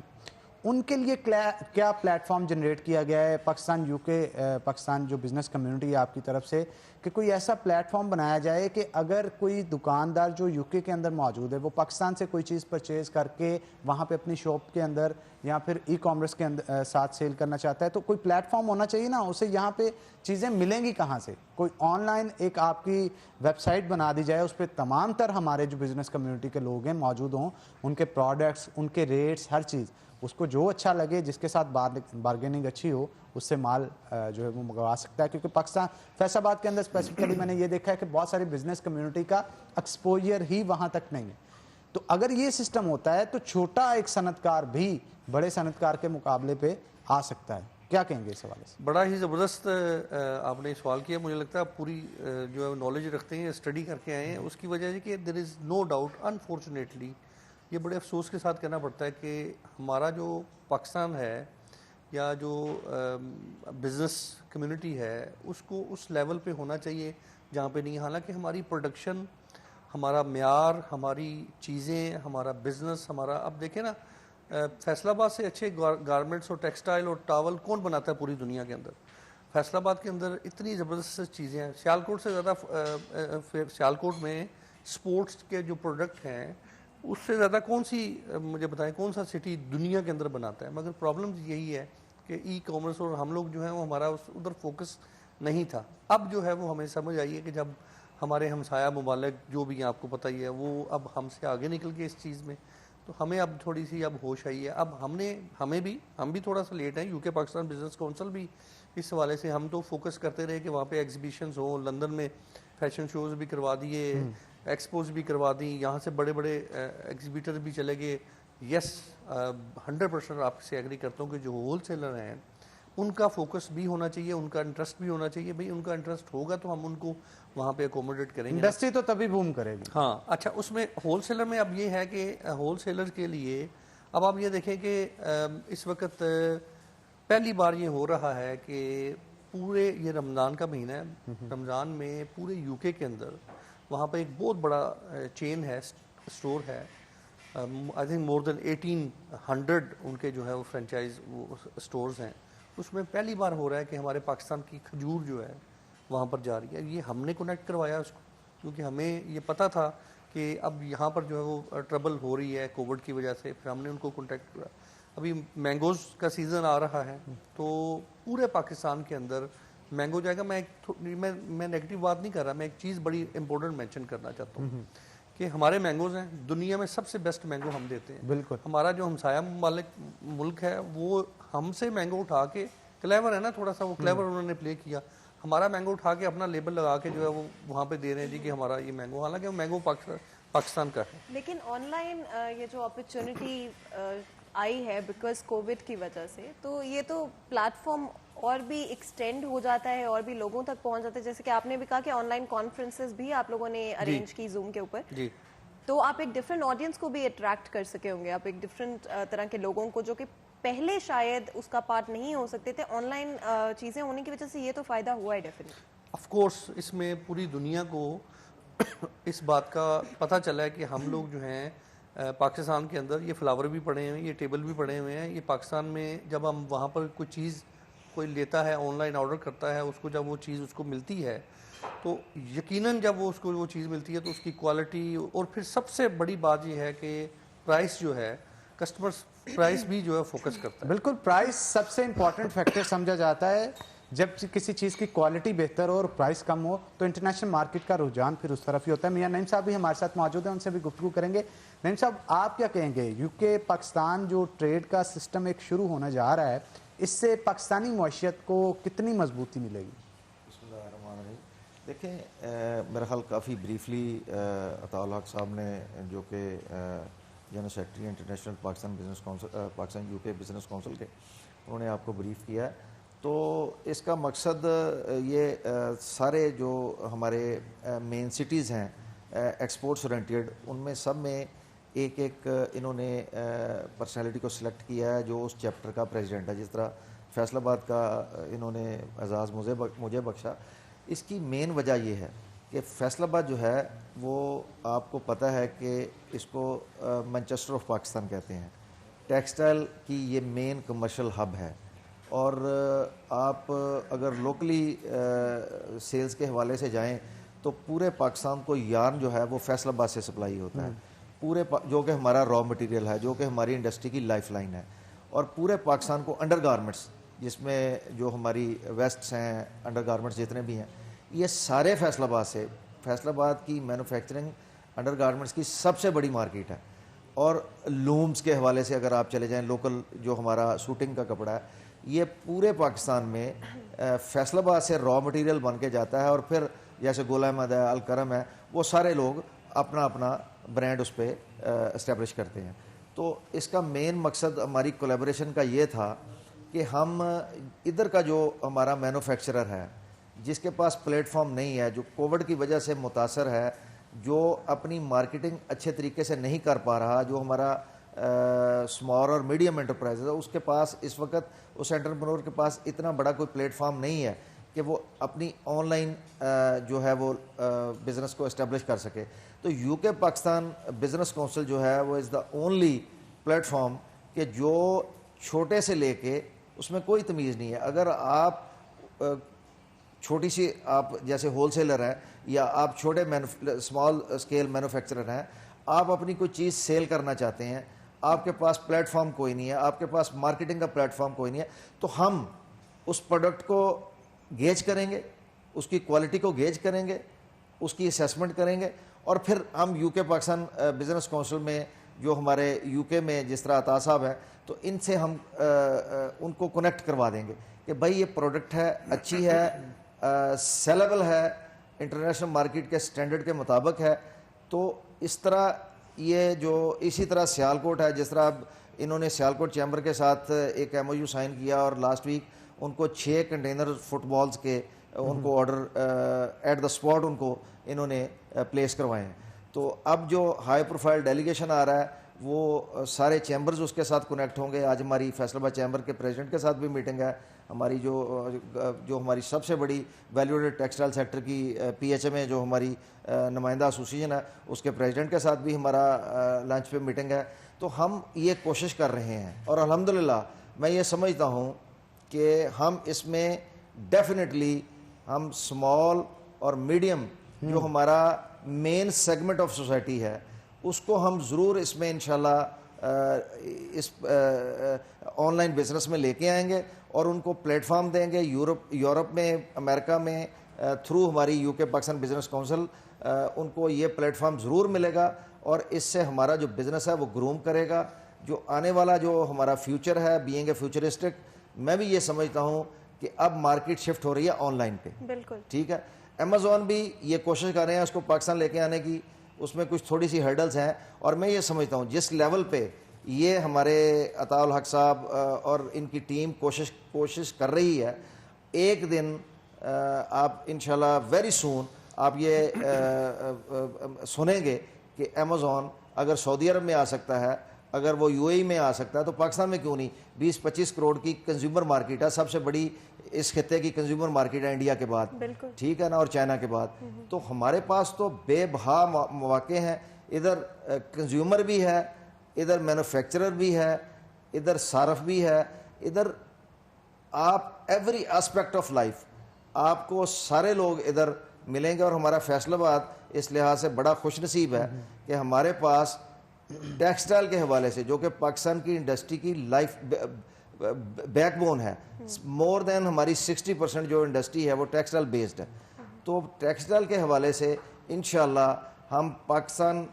ان کے لیے کیا پلیٹ فارم جنریٹ کیا گیا ہے پاکستان یو کے پاکستان جو بزنس کمیونٹی ہے آپ کی طرف سے, کہ کوئی ایسا پلیٹ فارم بنایا جائے کہ اگر کوئی دکاندار جو یو کے اندر موجود ہے وہ پاکستان سے کوئی چیز پرچیز کر کے وہاں پہ اپنی شاپ کے اندر یا پھر ای کامرس کے اندر ساتھ سیل کرنا چاہتا ہے تو کوئی پلیٹ فارم ہونا چاہیے نا, اسے یہاں پہ چیزیں ملیں گی کہاں سے؟ کوئی آن لائن ایک آپ کی ویب سائٹ بنا دی جائے, اس پہ تمام تر ہمارے جو بزنس کمیونٹی کے لوگ ہیں موجود ہوں, ان کے پروڈکٹس, ان کے ریٹس, ہر چیز, اس کو جو اچھا لگے جس کے ساتھ بارگیننگ اچھی ہو اس سے مال جو ہے وہ منگوا سکتا ہے. کیونکہ پاکستان فیصل آباد کے اندر اسپیسیفکلی میں نے یہ دیکھا ہے کہ بہت ساری بزنس کمیونٹی کا ایکسپوجر ہی وہاں تک نہیں ہے. تو اگر یہ سسٹم ہوتا ہے تو چھوٹا ایک صنعت کار بھی بڑے صنعت کار کے مقابلے پہ آ سکتا ہے. کیا کہیں گے اس حوالے سے؟ بڑا ہی زبردست آپ نے سوال کیا. مجھے لگتا ہے آپ پوری جو ہے نالج رکھتے ہیں, اسٹڈی کر کے آئے ہیں. اس کی وجہ ہے کہ دیر از نو ڈاؤٹ, انفارچونیٹلی یہ بڑے افسوس کے ساتھ کہنا پڑتا ہے کہ ہمارا جو پاکستان ہے یا جو بزنس کمیونٹی ہے اس کو اس لیول پہ ہونا چاہیے جہاں پہ نہیں. حالانکہ ہماری پروڈکشن, ہمارا معیار, ہماری چیزیں, ہمارا بزنس, ہمارا اب دیکھیں نا فیصل آباد سے اچھے گارمنٹس اور ٹیکسٹائل اور ٹاول کون بناتا ہے پوری دنیا کے اندر؟ فیصل آباد کے اندر اتنی زبردست چیزیں ہیں. سیالکوٹ سے زیادہ سیالکوٹ میں سپورٹس کے جو پروڈکٹ ہیں اس سے زیادہ کون سی مجھے بتائیں کون سا سٹی دنیا کے اندر بناتا ہے؟ مگر پرابلم یہی ہے کہ ای کامرس اور ہم لوگ جو ہیں وہ ہمارا ادھر فوکس نہیں تھا. اب جو ہے وہ ہمیں سمجھ آئی ہے کہ جب ہمارے ہمسایہ ممالک جو بھی ہیں آپ کو پتہ ہی ہے وہ اب ہم سے آگے نکل گئے اس چیز میں, تو ہمیں اب تھوڑی سی اب ہوش آئی ہے. اب ہم بھی تھوڑا سا لیٹ ہیں. یو کے پاکستان بزنس کونسل بھی اس حوالے سے ہم تو فوکس کرتے رہے کہ وہاں پہ ایگزیبیشنز ہوں, لندن میں فیشن شوز بھی کروا دیے, ایکسپوز بھی کروا دیں, یہاں سے بڑے بڑے ایگزیبیٹر بھی چلے گئے. یس 100% آپ سے ایگری کرتا ہوں کہ جو ہول سیلر ہیں ان کا فوکس بھی ہونا چاہیے, ان کا انٹرسٹ بھی ہونا چاہیے. بھئی ان کا انٹرسٹ ہوگا تو ہم ان کو وہاں پہ اکوموڈیٹ کریں گے. انڈسٹری تو تبھی بوم کرے گی. ہاں اچھا, اس میں ہول سیلر میں اب یہ ہے کہ ہول سیلر کے لیے اب آپ یہ دیکھیں کہ اس وقت پہلی بار یہ ہو رہا ہے کہ پورے یہ رمضان کا مہینہ ہے, رمضان میں پورے یو کے اندر وہاں پہ ایک بہت بڑا چین ہے, اسٹور ہے, آئی تھنک مور دین 1800 ان کے جو ہے وہ فرینچائز وہ اسٹورز ہیں. اس میں پہلی بار ہو رہا ہے کہ ہمارے پاکستان کی کھجور جو ہے وہاں پر جا رہی ہے. یہ ہم نے کنیکٹ کروایا اس کو, کیونکہ ہمیں یہ پتہ تھا کہ کہ اب یہاں پر جو ہے وہ ٹربل ہو رہی ہے کووڈ کی وجہ سے، پھر ہم نے ان کو کنٹیکٹ کیا. ابھی مینگوز کا سیزن آ رہا ہے تو پورے پاکستان کے اندر مینگو جائے گا. میں نیگیٹو بات نہیں کر رہا، میں ایک چیز بڑی امپورٹنٹ مینشن کرنا چاہتا ہوں کہ ہمارے مینگوز ہیں دنیا میں سب سے بیسٹ مینگو ہم دیتے ہیں. بالکل. ہمارا جو ہمسایہ ملک ہے وہ ہم سے مینگو اٹھا کے، کلیور ہے نا تھوڑا سا، وہ کلیور انہوں نے پلے کیا، ہمارا مینگو اٹھا کے اپنا لیبل لگا کے جو ہے وہ وہاں پہ دے رہے ہیں جی کہ ہمارا یہ مینگو، حالانکہ وہ مینگو پاکستان کا ہے. لیکن آن لائن یہ جو اپرچونٹی آئی ہے بیکاز کووڈ کی وجہ سے، تو یہ تو پلیٹ فارم اور بھی ایکسٹینڈ ہو جاتا ہے اور بھی لوگوں تک پہنچ جاتا ہے. جیسے کہ آپ نے بھی کہا کہ آن لائن کانفرنسز بھی آپ لوگوں نے ارینج کی زوم کے اوپر، جی، تو آپ ایک ڈفرینٹ آڈینس کو بھی اٹریکٹ کر سکے ہوں گے. آپ ایک ڈفرینٹ طرح کے لوگوں کو جو کہ پہلے شاید اس کا پارٹ نہیں ہو سکتے تھے، آن لائن چیزیں ہونے کی وجہ سے یہ تو فائدہ ہوا ہے ڈیفینیٹلی. آف کورس اس میں پوری دنیا کو اس بات کا پتہ چلا ہے کہ ہم لوگ جو ہیں پاکستان کے اندر یہ فلاور بھی پڑے ہوئے ہیں، یہ ٹیبل بھی پڑے ہوئے ہیں. یہ پاکستان میں جب ہم وہاں پر کوئی چیز کوئی لیتا ہے، آن لائن آرڈر کرتا ہے، اس کو جب وہ چیز اس کو ملتی ہے تو یقیناً جب اس کو وہ چیز ملتی ہے تو اس کی کوالٹی، اور پھر سب سے بڑی بات یہ ہے کہ پرائس جو ہے، کسٹمر پرائس بھی جو ہے فوکس کرتا ہے. بالکل، پرائس سب سے امپورٹنٹ فیکٹر سمجھا جاتا ہے. جب کسی چیز کی کوالٹی بہتر ہو اور پرائس کم ہو تو انٹرنیشنل مارکیٹ کا رجحان پھر اس طرف ہی ہوتا ہے. میاں نعیم صاحب بھی ہمارے ساتھ موجود ہیں، ان سے بھی گفتگو کریں گے. نعیم صاحب، آپ کیا کہیں گے؟ یو کے پاکستان جو ٹریڈ کا سسٹم ایک شروع ہونے جا رہا ہے، اس سے پاکستانی معیشت کو کتنی مضبوطی ملے گی؟ بسم اللہ الرحمن الرحیم. دیکھیں، میرا خیال کافی بریفلی عطاء الحق صاحب نے، جو کہ general secretary international Pakistan business council, Pakistan you کے بزنس کونسل کے، انہوں نے آپ کو بریف کیا ہے. تو اس کا مقصد یہ سارے جو ہمارے مین سٹیز ہیں ایکسپورٹس اورینٹیڈ، ان میں سب میں ایک ایک انہوں نے پرسنالٹی کو سلیکٹ کیا ہے جو اس چیپٹر کا پریزیڈنٹ ہے. جس طرح فیصل آباد کا انہوں نے اعزاز مجھے بخشا. اس کی مین وجہ یہ ہے کہ فیصل آباد جو ہے وہ آپ کو پتہ ہے کہ اس کو مانچسٹر آف پاکستان کہتے ہیں. ٹیکسٹائل کی یہ مین کمرشل ہب ہے، اور آپ اگر لوکلی سیلز کے حوالے سے جائیں تو پورے پاکستان کو یارن جو ہے وہ فیصل آباد سے سپلائی ہوتا ہے، پورے جو کہ ہمارا را مٹیریل ہے، جو کہ ہماری انڈسٹری کی لائف لائن ہے. اور پورے پاکستان کو انڈر گارمنٹس، جس میں جو ہماری ویسٹس ہیں، انڈر گارمنٹس جتنے بھی ہیں، یہ سارے فیصل آباد سے. فیصل آباد کی مینوفیکچرنگ انڈر گارمنٹس کی سب سے بڑی مارکیٹ ہے. اور لومز کے حوالے سے اگر آپ چلے جائیں، لوکل جو ہمارا سوٹنگ کا کپڑا ہے، یہ پورے پاکستان میں فیصل آباد سے را مٹیریل بن کے جاتا ہے. اور پھر جیسے گل احمد ہے، الکرم ہے، وہ سارے لوگ اپنا اپنا برانڈ اس پہ اسٹیبلش کرتے ہیں. تو اس کا مین مقصد ہماری کولیبوریشن کا یہ تھا کہ ہم ادھر کا جو ہمارا مینوفیکچرر ہے، جس کے پاس پلیٹ فارم نہیں ہے، جو کووڈ کی وجہ سے متاثر ہے، جو اپنی مارکیٹنگ اچھے طریقے سے نہیں کر پا رہا، جو ہمارا اسمال اور میڈیم انٹرپرائز ہے، اس کے پاس اس وقت اس انٹرپرینور کے پاس اتنا بڑا کوئی پلیٹ فارم نہیں ہے کہ وہ اپنی آن لائن جو ہے وہ بزنس کو اسٹیبلش کر سکے. تو یو کے پاکستان بزنس کونسل جو ہے وہ از دا اونلی پلیٹ فارم کہ جو چھوٹے سے لے کے، اس میں کوئی تمیز نہیں ہے. اگر آپ چھوٹی سی، آپ جیسے ہول سیلر ہیں یا آپ چھوٹے اسمال اسکیل مینوفیکچرر ہیں، آپ اپنی کوئی چیز سیل کرنا چاہتے ہیں، آپ کے پاس پلیٹ فارم کوئی نہیں ہے، آپ کے پاس مارکیٹنگ کا پلیٹ فارم کوئی نہیں ہے، تو ہم اس پروڈکٹ کو گیج کریں گے، اس کی کوالٹی کو گیج کریں گے، اس کی اسیسمنٹ کریں گے، اور پھر ہم یو کے پاکستان بزنس کونسل میں جو ہمارے یو کے میں جس طرح عطا صاحب ہیں، تو ان سے ہم ان کو کنیکٹ کروا دیں گے کہ بھائی یہ پروڈکٹ ہے، اچھی ہے، سیلیبل ہے، انٹرنیشنل مارکیٹ کے سٹینڈرڈ کے مطابق ہے. تو اس طرح یہ جو اسی طرح سیالکوٹ ہے، جس طرح اب انہوں نے سیالکوٹ چیمبر کے ساتھ ایک ایم او یو سائن کیا، اور لاسٹ ویک ان کو 6 کنٹینر فٹ بالز کے ان کو order at the spot in کو انہوں نے پلیس کروائے ہیں. تو اب جو ہائی پروفائل ڈیلیگیشن آ رہا ہے وہ سارے چیمبرز اس کے ساتھ کنیکٹ ہوں گے. آج ہماری فیصل آباد چیمبر کے پریزیڈنٹ کے ساتھ بھی میٹنگ ہے. ہماری جو ہماری سب سے بڑی ویلیوڈ ٹیکسٹائل سیکٹر کی پی ایچ ایم اے جو ہماری نمائندہ ایسوسیشن ہے، اس کے پریزیڈنٹ کے ساتھ بھی ہمارا لنچ پہ میٹنگ ہے. تو ہم یہ کوشش کر رہے ہیں، اور الحمدللہ میں یہ سمجھتا ہوں کہ ہم اس میں ڈیفینیٹلی ہم اسمال اور میڈیم جو ہمارا مین سیگمنٹ آف سوسائٹی ہے اس کو ہم ضرور اس میں انشاءاللہ اس آن لائن بزنس میں لے کے آئیں گے اور ان کو پلیٹ فارم دیں گے. یورپ میں, امریکہ میں تھرو ہماری یو کے پاکستان بزنس کونسل ان کو یہ پلیٹ فارم ضرور ملے گا اور اس سے ہمارا جو بزنس ہے وہ گروم کرے گا. جو آنے والا جو ہمارا فیوچر ہے, بینگ اے فیوچرسٹک, میں بھی یہ سمجھتا ہوں کہ اب مارکیٹ شفٹ ہو رہی ہے آن لائن پہ. بالکل ٹھیک ہے. امیزون بھی یہ کوشش کر رہے ہیں اس کو پاکستان لے کے آنے کی, اس میں کچھ تھوڑی سی ہرڈلز ہیں, اور میں یہ سمجھتا ہوں جس لیول پہ یہ ہمارے عطاء الحق صاحب اور ان کی ٹیم کوشش کر رہی ہے, ایک دن آپ انشاءاللہ ویری سون آپ یہ سنیں گے کہ امیزون اگر سعودی عرب میں آ سکتا ہے, اگر وہ یو اے ای میں آ سکتا ہے, تو پاکستان میں کیوں نہیں. 20-25 کروڑ کی کنزیومر مارکیٹ ہے, سب سے بڑی اس خطے کی کنزیومر مارکیٹ ہے انڈیا کے بعد, ٹھیک ہے نا, اور چائنا کے بعد. تو ہمارے پاس تو بے بہا مواقع ہیں. ادھر کنزیومر بھی ہے, ادھر مینوفیکچرر بھی ہے, ادھر صارف بھی ہے, ادھر آپ ایوری اسپیکٹ آف لائف آپ کو سارے لوگ ادھر ملیں گے. اور ہمارا فیصل آباد اس لحاظ سے بڑا خوش نصیب ہے کہ ہمارے پاس ٹیکسٹائل کے حوالے سے, جو کہ پاکستان کی انڈسٹری کی لائف بیک بون ہے, مور دین ہماری 60% جو انڈسٹری ہے وہ ٹیکسٹائل بیسڈ ہے. تو ٹیکسٹائل کے حوالے سے انشاءاللہ ہم پاکستان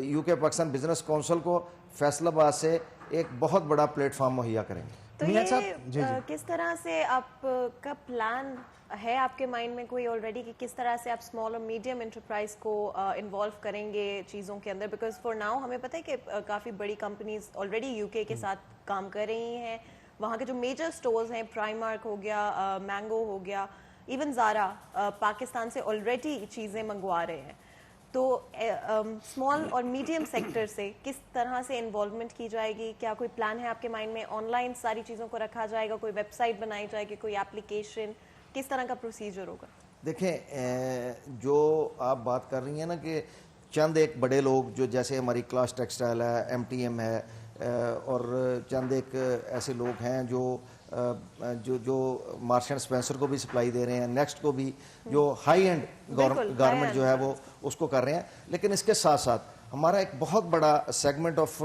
یو کے پاکستان بزنس کونسل کو فیصل آباد سے ایک بہت بڑا پلیٹ فارم مہیا کریں گے. تو یہ کس طرح سے آپ کا پلان ہے آپ کے مائنڈ میں کوئی آلریڈی, کہ کس طرح سے آپ اسمال اور میڈیم انٹرپرائز کو انوالو کریں گے چیزوں کے اندر؟ بیکاز فار ناؤ ہمیں پتہ ہے کہ کافی بڑی کمپنیز آلریڈی یو کے ساتھ کام کر رہی ہیں. وہاں کے جو میجر سٹورز ہیں, پرائم مارک ہو گیا, مینگو ہو گیا, ایون زارا, پاکستان سے آلریڈی چیزیں منگوا رہے ہیں. تو اسمال اور میڈیم سیکٹر سے کس طرح سے انوالومنٹ کی جائے گی؟ کیا کوئی پلان ہے آپ کے مائنڈ میں؟ آن لائن ساری چیزوں کو رکھا جائے گا, کوئی ویب سائٹ بنائی جائے گی, کوئی اپلیکیشن, کس طرح کا پروسیجر ہوگا؟ دیکھیں جو آپ بات کر رہی ہیں نا کہ چند ایک بڑے لوگ جو جیسے ہماری کلاس ٹیکسٹائل ہے, ایم ٹی ایم ہے, اور چند ایک ایسے لوگ ہیں جو مارش اینڈ اسپینسر کو بھی سپلائی دے رہے ہیں, نیکسٹ کو بھی, جو ہائی اینڈ گارمنٹ جو ہے وہ اس کو کر رہے ہیں. لیکن اس کے ساتھ ساتھ ہمارا ایک بہت بڑا سیگمنٹ آف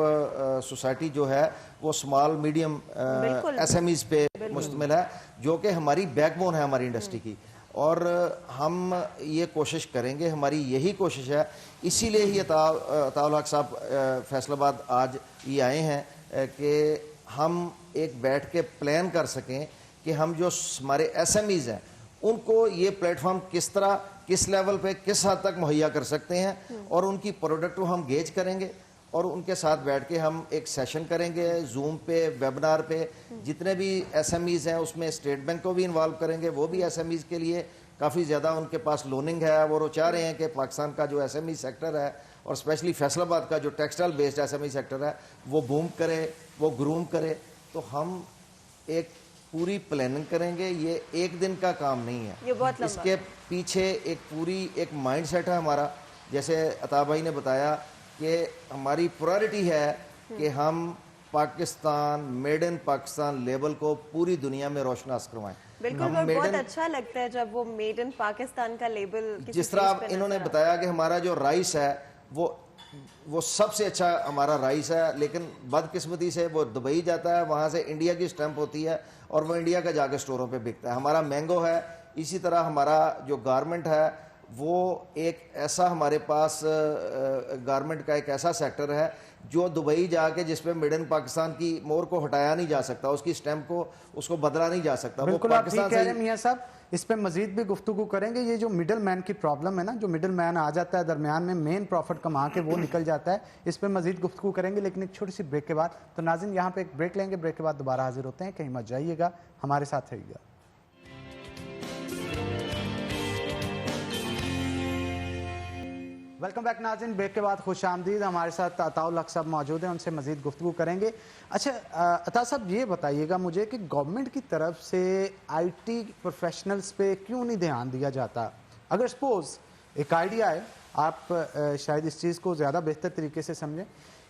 سوسائٹی جو ہے وہ small medium S M Es پہ مشتمل ہے, جو کہ ہماری بیک بون ہے ہماری انڈسٹری کی. اور ہم یہ کوشش کریں گے, ہماری یہی کوشش ہے, اسی لیے ہی عطاء الحق صاحب فیصل آباد آج یہ آئے ہیں کہ ہم ایک بیٹھ کے پلان کر سکیں کہ ہم جو ہمارے ایس ایم ایز ہیں ان کو یہ پلیٹ فارم کس طرح, کس لیول پہ, کس حد تک مہیا کر سکتے ہیں, اور ان کی پروڈکٹ کو ہم گیج کریں گے اور ان کے ساتھ بیٹھ کے ہم ایک سیشن کریں گے زوم پہ, ویبنار پہ. جتنے بھی ایس ایم ایز ہیں اس میں اسٹیٹ بینک کو بھی انوالو کریں گے, وہ بھی ایس ایم ایز کے لیے کافی زیادہ ان کے پاس لوننگ ہے, وہ چاہ رہے ہیں کہ پاکستان کا جو ایس ایم ای سیکٹر ہے اور اسپیشلی فیصل آباد کا جو textile based S M E sector ہے وہ بوم کرے, وہ گروم کرے. تو ہم ایک پوری پلاننگ کریں گے, یہ ایک دن کا کام نہیں ہے, اس کے پیچھے ایک مائنڈ سیٹ ہے ہمارا. جیسے عطا بھائی نے بتایا کہ ہماری پرائرٹی ہے کہ ہم Pakistan made in Pakistan label کو پوری دنیا میں روشناس کروائیں. بالکل, بہت اچھا لگتا ہے جب وہ میڈ ان پاکستان کا لیبل, جس طرح انہوں نے بتایا کہ ہمارا جو رائس ہے وہ سب سے اچھا ہمارا رائس ہے, لیکن بدقسمتی سے وہ دبئی جاتا ہے, وہاں سے انڈیا کی سٹیمپ ہوتی ہے اور وہ انڈیا کا جا کے سٹوروں پہ بکتا ہے. ہمارا مینگو ہے, اسی طرح ہمارا جو گارمنٹ ہے وہ ایک ایسا ہمارے پاس گارمنٹ کا ایک ایسا سیکٹر ہے جو دبئی جا کے جس پہ میڈ ان پاکستان کی مور کو ہٹایا نہیں جا سکتا, اس کی سٹیمپ کو اس کو بدلا نہیں جا سکتا. بالکل آپ ٹھیک کہہ رہے ہیں میاں صاحب, اس پہ مزید بھی گفتگو کریں گے. یہ جو مڈل مین کی پرابلم ہے نا, جو مڈل مین آ جاتا ہے درمیان میں, مین پروفٹ کما کے وہ نکل جاتا ہے, اس پہ مزید گفتگو کریں گے لیکن ایک چھوٹی سی بریک کے بعد. تو ناظرین یہاں پہ ایک بریک لیں گے, بریک کے بعد دوبارہ حاضر ہوتے ہیں, کہیں مت جائیے گا, ہمارے ساتھ رہیے گا. ویلکم بیک ناظرین, بریک کے بعد خوش آمدید. ہمارے ساتھ عطاء الحق صاحب موجود ہیں, ان سے مزید گفتگو کریں گے. اچھا عطاء صاحب یہ بتائیے گا مجھے کہ گورنمنٹ کی طرف سے آئی ٹی پروفیشنلز پہ کیوں نہیں دھیان دیا جاتا؟ اگر سپوز ایک آئیڈیا ہے, آپ شاید اس چیز کو زیادہ بہتر طریقے سے سمجھیں,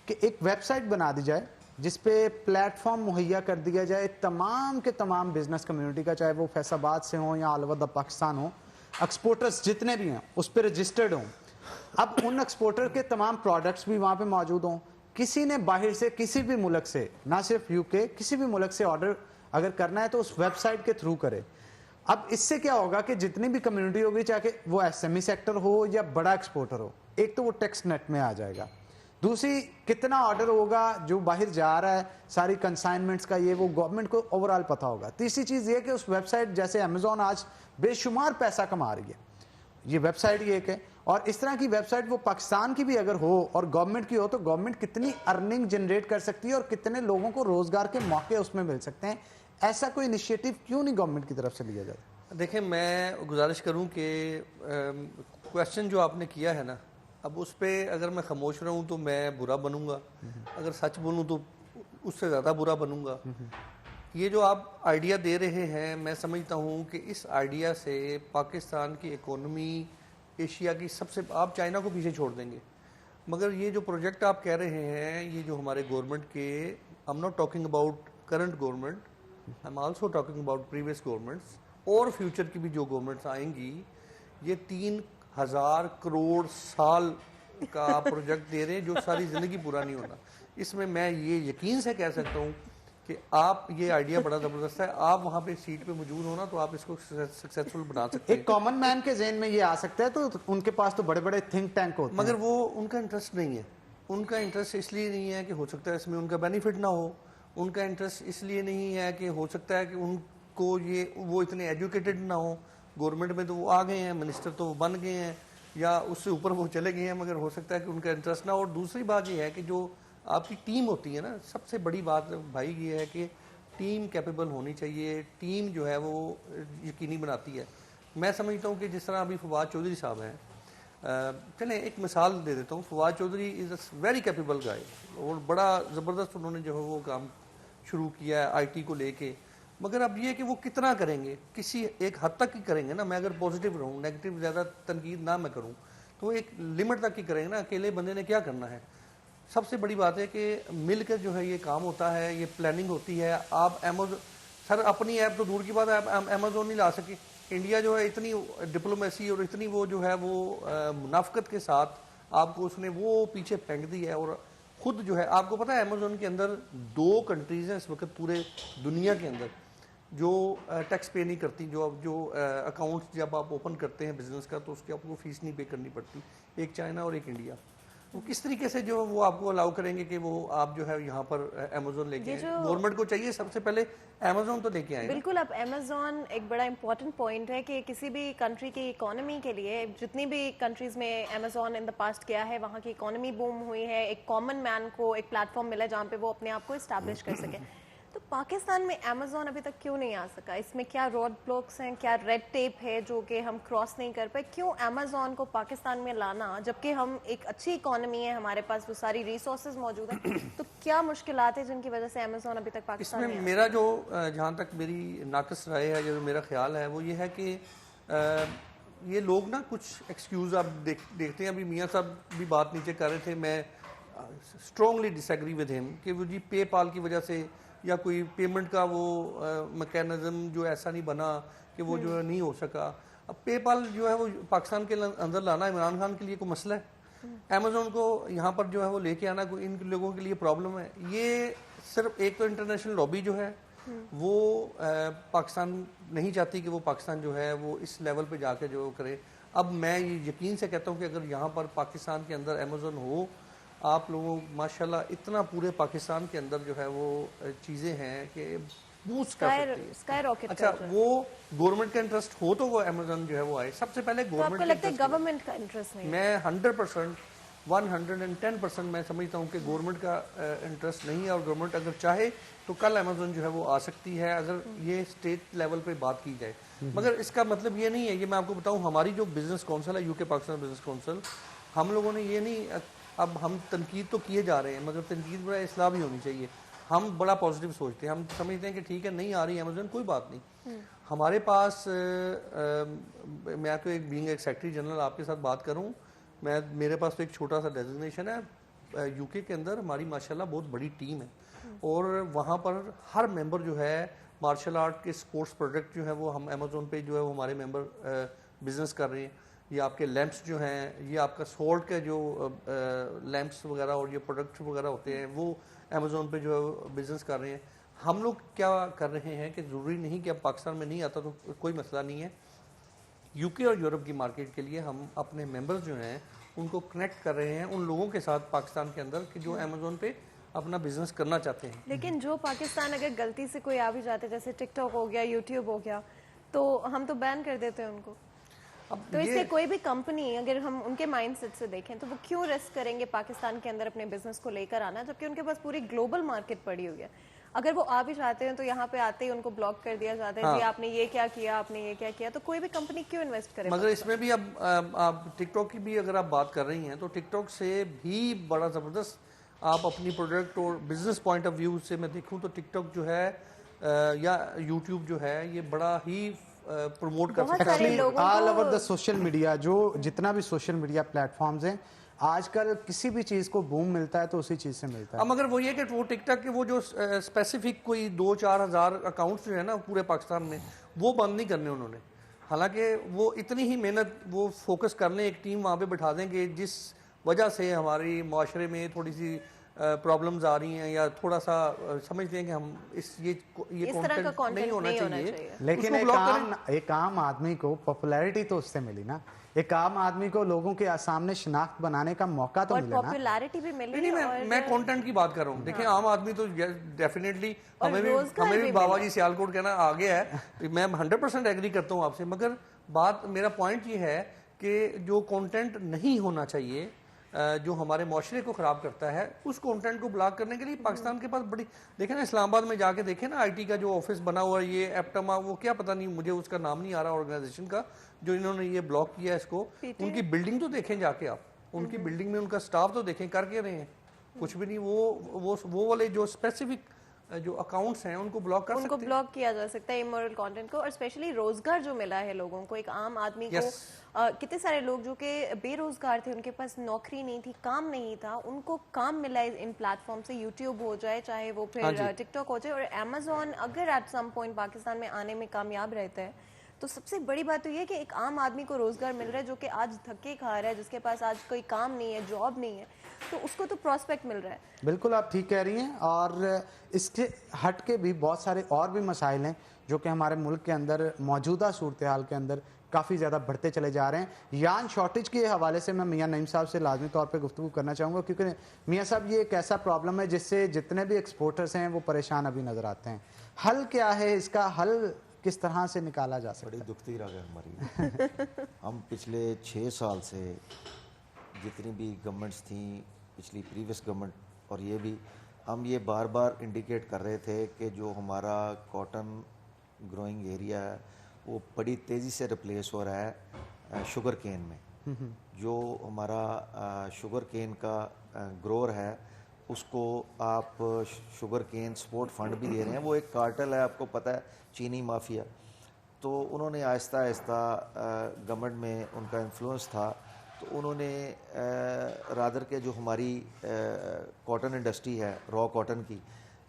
کہ ایک ویب سائٹ بنا دی جائے جس پہ پلیٹ فارم مہیا کر دیا جائے تمام کے تمام بزنس کمیونٹی کا, چاہے وہ فیصل آباد سے ہوں یا آل اوور دا پاکستان ہوں, ایکسپورٹرز جتنے بھی ہیں اس پہ رجسٹرڈ ہوں, اب ان ایکسپورٹر کے تمام پروڈکٹس بھی وہاں پہ موجود ہوں. کسی نے باہر سے کسی بھی ملک سے, نہ صرف یو کے, کسی بھی ملک سے آرڈر اگر کرنا ہے تو اس ویب سائٹ کے تھرو کرے. اب اس سے کیا ہوگا کہ جتنی بھی کمیونٹی ہوگی, چاہے کہ وہ ایس ایم ای سیکٹر ہو یا بڑا ایکسپورٹر ہو, ایک تو وہ ٹیکسٹ نیٹ میں آ جائے گا, دوسری کتنا آرڈر ہوگا جو باہر جا رہا ہے, ساری کنسائنمنٹس کا یہ وہ گورنمنٹ کو اوور آل پتہ ہوگا. تیسری چیز یہ کہ اس ویب سائٹ جیسے امیزون آج بے شمار پیسہ کما رہی ہے, یہ ویب سائٹ یہ ایک ہے, اور اس طرح کی ویب سائٹ وہ پاکستان کی بھی اگر ہو اور گورنمنٹ کی ہو تو گورنمنٹ کتنی ارننگ جنریٹ کر سکتی ہے اور کتنے لوگوں کو روزگار کے موقع اس میں مل سکتے ہیں. ایسا کوئی انیشیٹو کیوں نہیں گورنمنٹ کی طرف سے لیا جائے؟ دیکھیں میں گزارش کروں کہ کویشچن جو آپ نے کیا ہے نا, اب اس پہ اگر میں خاموش رہوں تو میں برا بنوں گا, اگر سچ بولوں تو اس سے زیادہ برا بنوں گا. یہ جو آپ آئیڈیا دے رہے ہیں, میں سمجھتا ہوں کہ اس آئیڈیا سے پاکستان کی اکانومی ایشیا کی سب سے, آپ چائنا کو پیچھے چھوڑ دیں گے. مگر یہ جو پروجیکٹ آپ کہہ رہے ہیں, یہ جو ہمارے گورنمنٹ کے, I am not talking about current government, I am also talking about previous governments اور فیوچر کی بھی جو گورنمنٹس آئیں گی, یہ 3000 کروڑ سال کا پروجیکٹ دے رہے ہیں جو ساری زندگی پورا نہیں ہونا. اس میں یہ یقین سے کہہ سکتا ہوں کہ آپ, یہ آئیڈیا بڑا زبردست ہے, آپ وہاں پہ سیٹ پہ موجود ہونا تو آپ اس کو سکسیسفل بنا سکتے ہیں. ایک کامن مین کے ذہن میں یہ آ سکتا ہے, تو ان کے پاس تو بڑے بڑے تھنک ٹینک ہوتے ہیں, مگر وہ ان کا انٹرسٹ نہیں ہے. ان کا انٹرسٹ اس لیے نہیں ہے کہ ہو سکتا ہے اس میں ان کا بینیفٹ نہ ہو. ان کا انٹرسٹ اس لیے نہیں ہے کہ ہو سکتا ہے کہ ان کو وہ اتنے ایجوکیٹڈ نہ ہو. گورنمنٹ میں تو وہ آ گئے ہیں, منسٹر تو وہ بن گئے ہیں یا اس سے اوپر وہ چلے گئے ہیں, مگر ہو سکتا ہے کہ ان کا انٹرسٹ نہ ہو. اور دوسری بات یہ ہے کہ جو آپ کی ٹیم ہوتی ہے نا, سب سے بڑی بات بھائی یہ ہے کہ ٹیم کیپیبل ہونی چاہیے. ٹیم جو ہے وہ یقینی بناتی ہے. میں سمجھتا ہوں کہ جس طرح ابھی فواد چودھری صاحب ہیں, چلیں ایک مثال دے دیتا ہوں. فواد چودھری از اے ویری کیپیبل گائے, اور بڑا زبردست انہوں نے جو ہے وہ کام شروع کیا ہے آئی ٹی کو لے کے. مگر اب یہ کہ وہ کتنا کریں گے, کسی ایک حد تک ہی کریں گے نا. میں اگر پازیٹیو رہوں, نیگیٹو زیادہ تنقید نہ میں کروں, تو وہ ایک لمٹ تک ہی کریں گے نا. اکیلے بندے نے کیا کرنا ہے؟ سب سے بڑی بات ہے کہ مل کر جو ہے یہ کام ہوتا ہے, یہ پلاننگ ہوتی ہے. آپ امیزون, سر اپنی ایپ تو دور کی بات ہے, آپ امیزون نہیں لا سکے. انڈیا جو ہے اتنی ڈپلومیسی اور اتنی وہ جو ہے وہ منافقت کے ساتھ آپ کو اس نے وہ پیچھے پھینک دی ہے. اور خود جو ہے آپ کو پتہ ہے امیزون کے اندر 2 کنٹریز ہیں اس وقت پورے دنیا کے اندر جو ٹیکس پے نہیں کرتی. جو اکاؤنٹس جب آپ اوپن کرتے ہیں بزنس کا تو اس کی آپ کو فیس نہیں پے کرنی پڑتی. ایک چائنا اور ایک انڈیا. وہ کس طریقے سے جو وہ آپ کو الاؤ کریں گے کہ وہ آپ جو ہے یہاں پر امیزون لے کے آئیں؟ گورنمنٹ کو چاہیے سب سے پہلے امیزون تو لے کے آئیں. بالکل. اب امیزون ایک بڑا امپورٹنٹ پوائنٹ ہے کہ کسی بھی کنٹری کی اکانومی کے لیے, جتنی بھی کنٹریز میں امیزون ان دا پاسٹ کیا ہے, وہاں کی اکانومی بوم ہوئی ہے. ایک کامن مین کو ایک پلیٹ فارم ملا جہاں پہ وہ اپنے آپ کو اسٹیبلش کر سکے. تو پاکستان میں امیزون ابھی تک کیوں نہیں آ سکا؟ اس میں کیا روڈ بلاکس ہیں, کیا ریڈ ٹیپ ہے جو کہ ہم کراس نہیں کر پائے؟ کیوں امیزون کو پاکستان میں لانا, جبکہ ہم ایک اچھی اکانومی ہے, ہمارے پاس وہ ساری ریسورسز موجود ہیں, تو کیا مشکلات ہیں جن کی وجہ سے امیزون ابھی تک پاکستان میں؟ اس میں میرا جو جہاں تک میری ناقص رائے ہے, جو میرا خیال ہے وہ یہ ہے کہ یہ لوگ نا کچھ ایکسکیوز آپ دیکھتے ہیں. ابھی میاں صاحب بھی بات نیچے کر رہے تھے, میں اسٹرانگلی ڈس ایگری ود ہم کہ وہ جی پے پال کی وجہ سے یا کوئی پیمنٹ کا وہ میکینزم جو ایسا نہیں بنا کہ وہ جو نہیں ہو سکا. اب پے پال جو ہے وہ پاکستان کے اندر لانا عمران خان کے لیے کوئی مسئلہ ہے؟ امیزون کو یہاں پر جو ہے وہ لے کے آنا کوئی ان لوگوں کے لیے پرابلم ہے؟ یہ صرف ایک تو انٹرنیشنل لابی جو ہے وہ پاکستان نہیں چاہتی کہ وہ پاکستان جو ہے وہ اس لیول پہ جا کے جو کرے. اب میں یہ یقین سے کہتا ہوں کہ اگر یہاں پر پاکستان کے اندر امیزون ہو, آپ لوگوں ماشاءاللہ اتنا پورے پاکستان کے اندر جو ہے وہ چیزیں ہیں کہ بوسٹ کر سکتی ہے. اچھا وہ گورنمنٹ کا انٹرسٹ ہو تو وہ امیزون جو ہے وہ آئے. سب سے پہلے گورنمنٹ کا انٹرسٹ نہیں. میں 110% میں سمجھتا ہوں کہ گورنمنٹ کا انٹرسٹ نہیں ہے, اور گورنمنٹ اگر چاہے تو کل امیزون جو ہے وہ آ سکتی ہے اگر یہ اسٹیٹ لیول پہ بات کی جائے. مگر اس کا مطلب یہ نہیں ہے, یہ میں آپ کو بتاؤں, ہماری جو بزنس کونسل ہے, یو کے پاکستان بزنس کونسل, ہم لوگوں نے یہ نہیں, اب ہم تنقید تو کیے جا رہے ہیں مگر تنقید بڑا اصلاح بھی ہونی چاہیے. ہم بڑا پازیٹیو سوچتے ہیں, ہم سمجھتے ہیں کہ ٹھیک ہے نہیں آ رہی امیزون کوئی بات نہیں. ہمارے پاس میں تو ایک بینگ ایک سیکرٹری جنرل آپ کے ساتھ بات کروں, میرے پاس تو ایک چھوٹا سا ڈیزگنیشن ہے. یو کے اندر ہماری ماشاءاللہ بہت بڑی ٹیم ہے, اور وہاں پر ہر ممبر جو ہے مارشل آرٹ کے سپورٹس پروڈکٹ جو ہے وہ ہم امیزون پہ جو ہے وہ ہمارے ممبر بزنس کر رہے ہیں. یہ آپ کے لیمپس جو ہیں، یہ آپ کا سالٹ کے جو لیمپس وغیرہ اور یہ پروڈکٹس وغیرہ ہوتے ہیں وہ امیزون پہ جو بزنس کر رہے ہیں. ہم لوگ کیا کر رہے ہیں کہ ضروری نہیں کہ اب پاکستان میں نہیں آتا تو کوئی مسئلہ نہیں ہے. یو کے اور یورپ کی مارکیٹ کے لیے ہم اپنے ممبرز جو ہیں ان کو کنیکٹ کر رہے ہیں ان لوگوں کے ساتھ پاکستان کے اندر کہ جو امیزون پہ اپنا بزنس کرنا چاہتے ہیں. لیکن جو پاکستان اگر غلطی سے کوئی آ بھی جاتے جیسے ٹک ٹاک ہو گیا، یوٹیوب ہو گیا، تو ہم تو بین کر دیتے ہیں ان کو. تو اس سے کوئی بھی کمپنی اگر ہم ان کے مائنڈ سیٹ سے دیکھیں تو وہ کیوں رسک کریں گے پاکستان کے اندر اپنے بزنس کو لے کر آنا جبکہ ان کے پاس پوری گلوبل مارکیٹ پڑی ہوئی ہے. اگر وہ آ بھی چاہتے ہیں تو یہاں پہ آتے ہی ان کو بلاک کر دیا جاتا ہے جی آپ نے یہ کیا کیا، آپ نے یہ کیا کیا. تو کوئی بھی کمپنی کیوں انویسٹ کرے؟ مگر اس میں بھی اب آپ ٹک ٹاک کی بھی اگر آپ بات کر رہی ہیں تو ٹک ٹاک سے بھی بڑا زبردست آپ اپنی پروڈکٹ اور بزنس پوائنٹ آف ویو سے میں دیکھوں تو ٹک ٹاک جو ہے یا یوٹیوب جو ہے یہ بڑا ہی پروموٹ کر سکتا ہے. آل اوور دا سوشل میڈیا، جو جتنا بھی سوشل میڈیا پلیٹ فارمز ہیں آج کل کسی بھی چیز کو بوم ملتا ہے تو اسی چیز سے ملتا ہے. اب مگر وہ یہ کہ وہ ٹک ٹاک کے وہ جو اسپیسیفک کوئی 2-4 ہزار اکاؤنٹس جو ہے نا پورے پاکستان میں وہ بند نہیں کرنے انہوں نے. حالانکہ وہ اتنی ہی محنت وہ فوکس کر لیں، ایک ٹیم وہاں پہ بٹھا دیں کہ جس وجہ سے ہماری معاشرے میں تھوڑی سی پرابلمز آ رہی ہیں یا تھوڑا سا سمجھتے ہیں کہ ہم یہ کانٹینٹ نہیں ہونا چاہیے. لیکن ایک عام آدمی کو پاپولیرٹی تو اس سے ملی نا، ایک عام آدمی کو لوگوں کے سامنے شناخت بنانے کا موقع تو ملے نا. پاپولیرٹی بھی ملی. نہیں میں کانٹینٹ کی بات کر رہا ہوں. دیکھیں عام آدمی تو ڈیفینیٹلی ہمیں بھی بابا جی سیالکوٹ کہنا آگے ہے، میں 100% ایگری کرتا ہوں آپ سے. مگر بات میرا پوائنٹ یہ ہے کہ جو کانٹینٹ نہیں ہونا چاہیے جو ہمارے معاشرے کو خراب کرتا ہے اس کانٹینٹ کو بلاک کرنے کے لیے پاکستان کے پاس بڑی دیکھیں نا اسلام آباد میں جا کے دیکھیں نا آئی ٹی کا جو آفس بنا ہوا ہے یہ ایپٹما وہ کیا پتہ نہیں مجھے اس کا نام نہیں آ رہا آرگنائزیشن کا جو انہوں نے یہ بلاک کیا ہے اس کو. ان کی بلڈنگ تو دیکھیں جا کے آپ ان کی بلڈنگ میں ان کا سٹاف تو دیکھیں کر کے رہے ہیں کچھ بھی نہیں. وہ والے جو اسپیسیفک جو اکاؤنٹس ہیں ان کو بلاک کر سکتے ہیں، ان کو بلاک کیا جا سکتا ہے امورل کانٹینٹ کو. اور اسپیشلی روزگار جو ملا ہے لوگوں کو، ایک عام آدمی کو کتنے سارے لوگ جو کہ بے روزگار تھے ان کے پاس نوکری نہیں تھی، کام نہیں تھا، ان کو کام ملا ہے ان پلیٹ فارم سے. یوٹیوب ہو جائے چاہے وہ پھر ٹک ٹاک ہو جائے اور امیزون اگر ایٹ سم پوائنٹ پاکستان میں آنے میں کامیاب رہتا ہے تو سب سے بڑی بات تو یہ ہے کہ ایک عام آدمی کو روزگار مل رہا ہے جو کہ آج دھکے کھا رہا ہے، جس کے پاس آج کوئی کام نہیں ہے، جاب نہیں ہے، تو اس کو تو پراسپیکٹ مل رہا ہے. بالکل آپ ٹھیک کہہ رہی ہیں. اور اس کے ہٹ کے بھی بہت سارے اور بھی مسائل ہیں جو کہ ہمارے ملک کے اندر موجودہ صورتحال کے اندر کافی زیادہ بڑھتے چلے جا رہے ہیں. یان شارٹیج کے حوالے سے میں میاں نعیم صاحب سے لازمی طور پہ گفتگو کرنا چاہوں گا کیونکہ میاں صاحب یہ ایک ایسا پرابلم ہے جس سے جتنے بھی ایکسپورٹرز ہیں وہ پریشان ابھی نظر آتے ہیں. حل کیا ہے اس کا؟ حل کس طرح سے نکالا جا سکتا ہے؟ بڑی دکھتی رہ گئی ہماری. ہم پچھلے 6 سال سے جتنی بھی گورنمنٹس تھیں پچھلی پریویس گورنمنٹ اور یہ بھی ہم یہ بار بار انڈیکیٹ کر رہے تھے کہ جو ہمارا کاٹن گروئنگ ایریا ہے وہ بڑی تیزی سے ریپلیس ہو رہا ہے شوگر کین میں. جو ہمارا شوگر کین کا گروور ہے اس کو آپ شوگر کین سپورٹ فنڈ بھی دے رہے ہیں. وہ ایک کارٹل ہے، آپ کو پتہ ہے، چینی مافیا. تو انہوں نے آہستہ آہستہ گورنمنٹ میں ان کا انفلوئنس تھا تو انہوں نے رادر کے جو ہماری کاٹن انڈسٹری ہے را کاٹن کی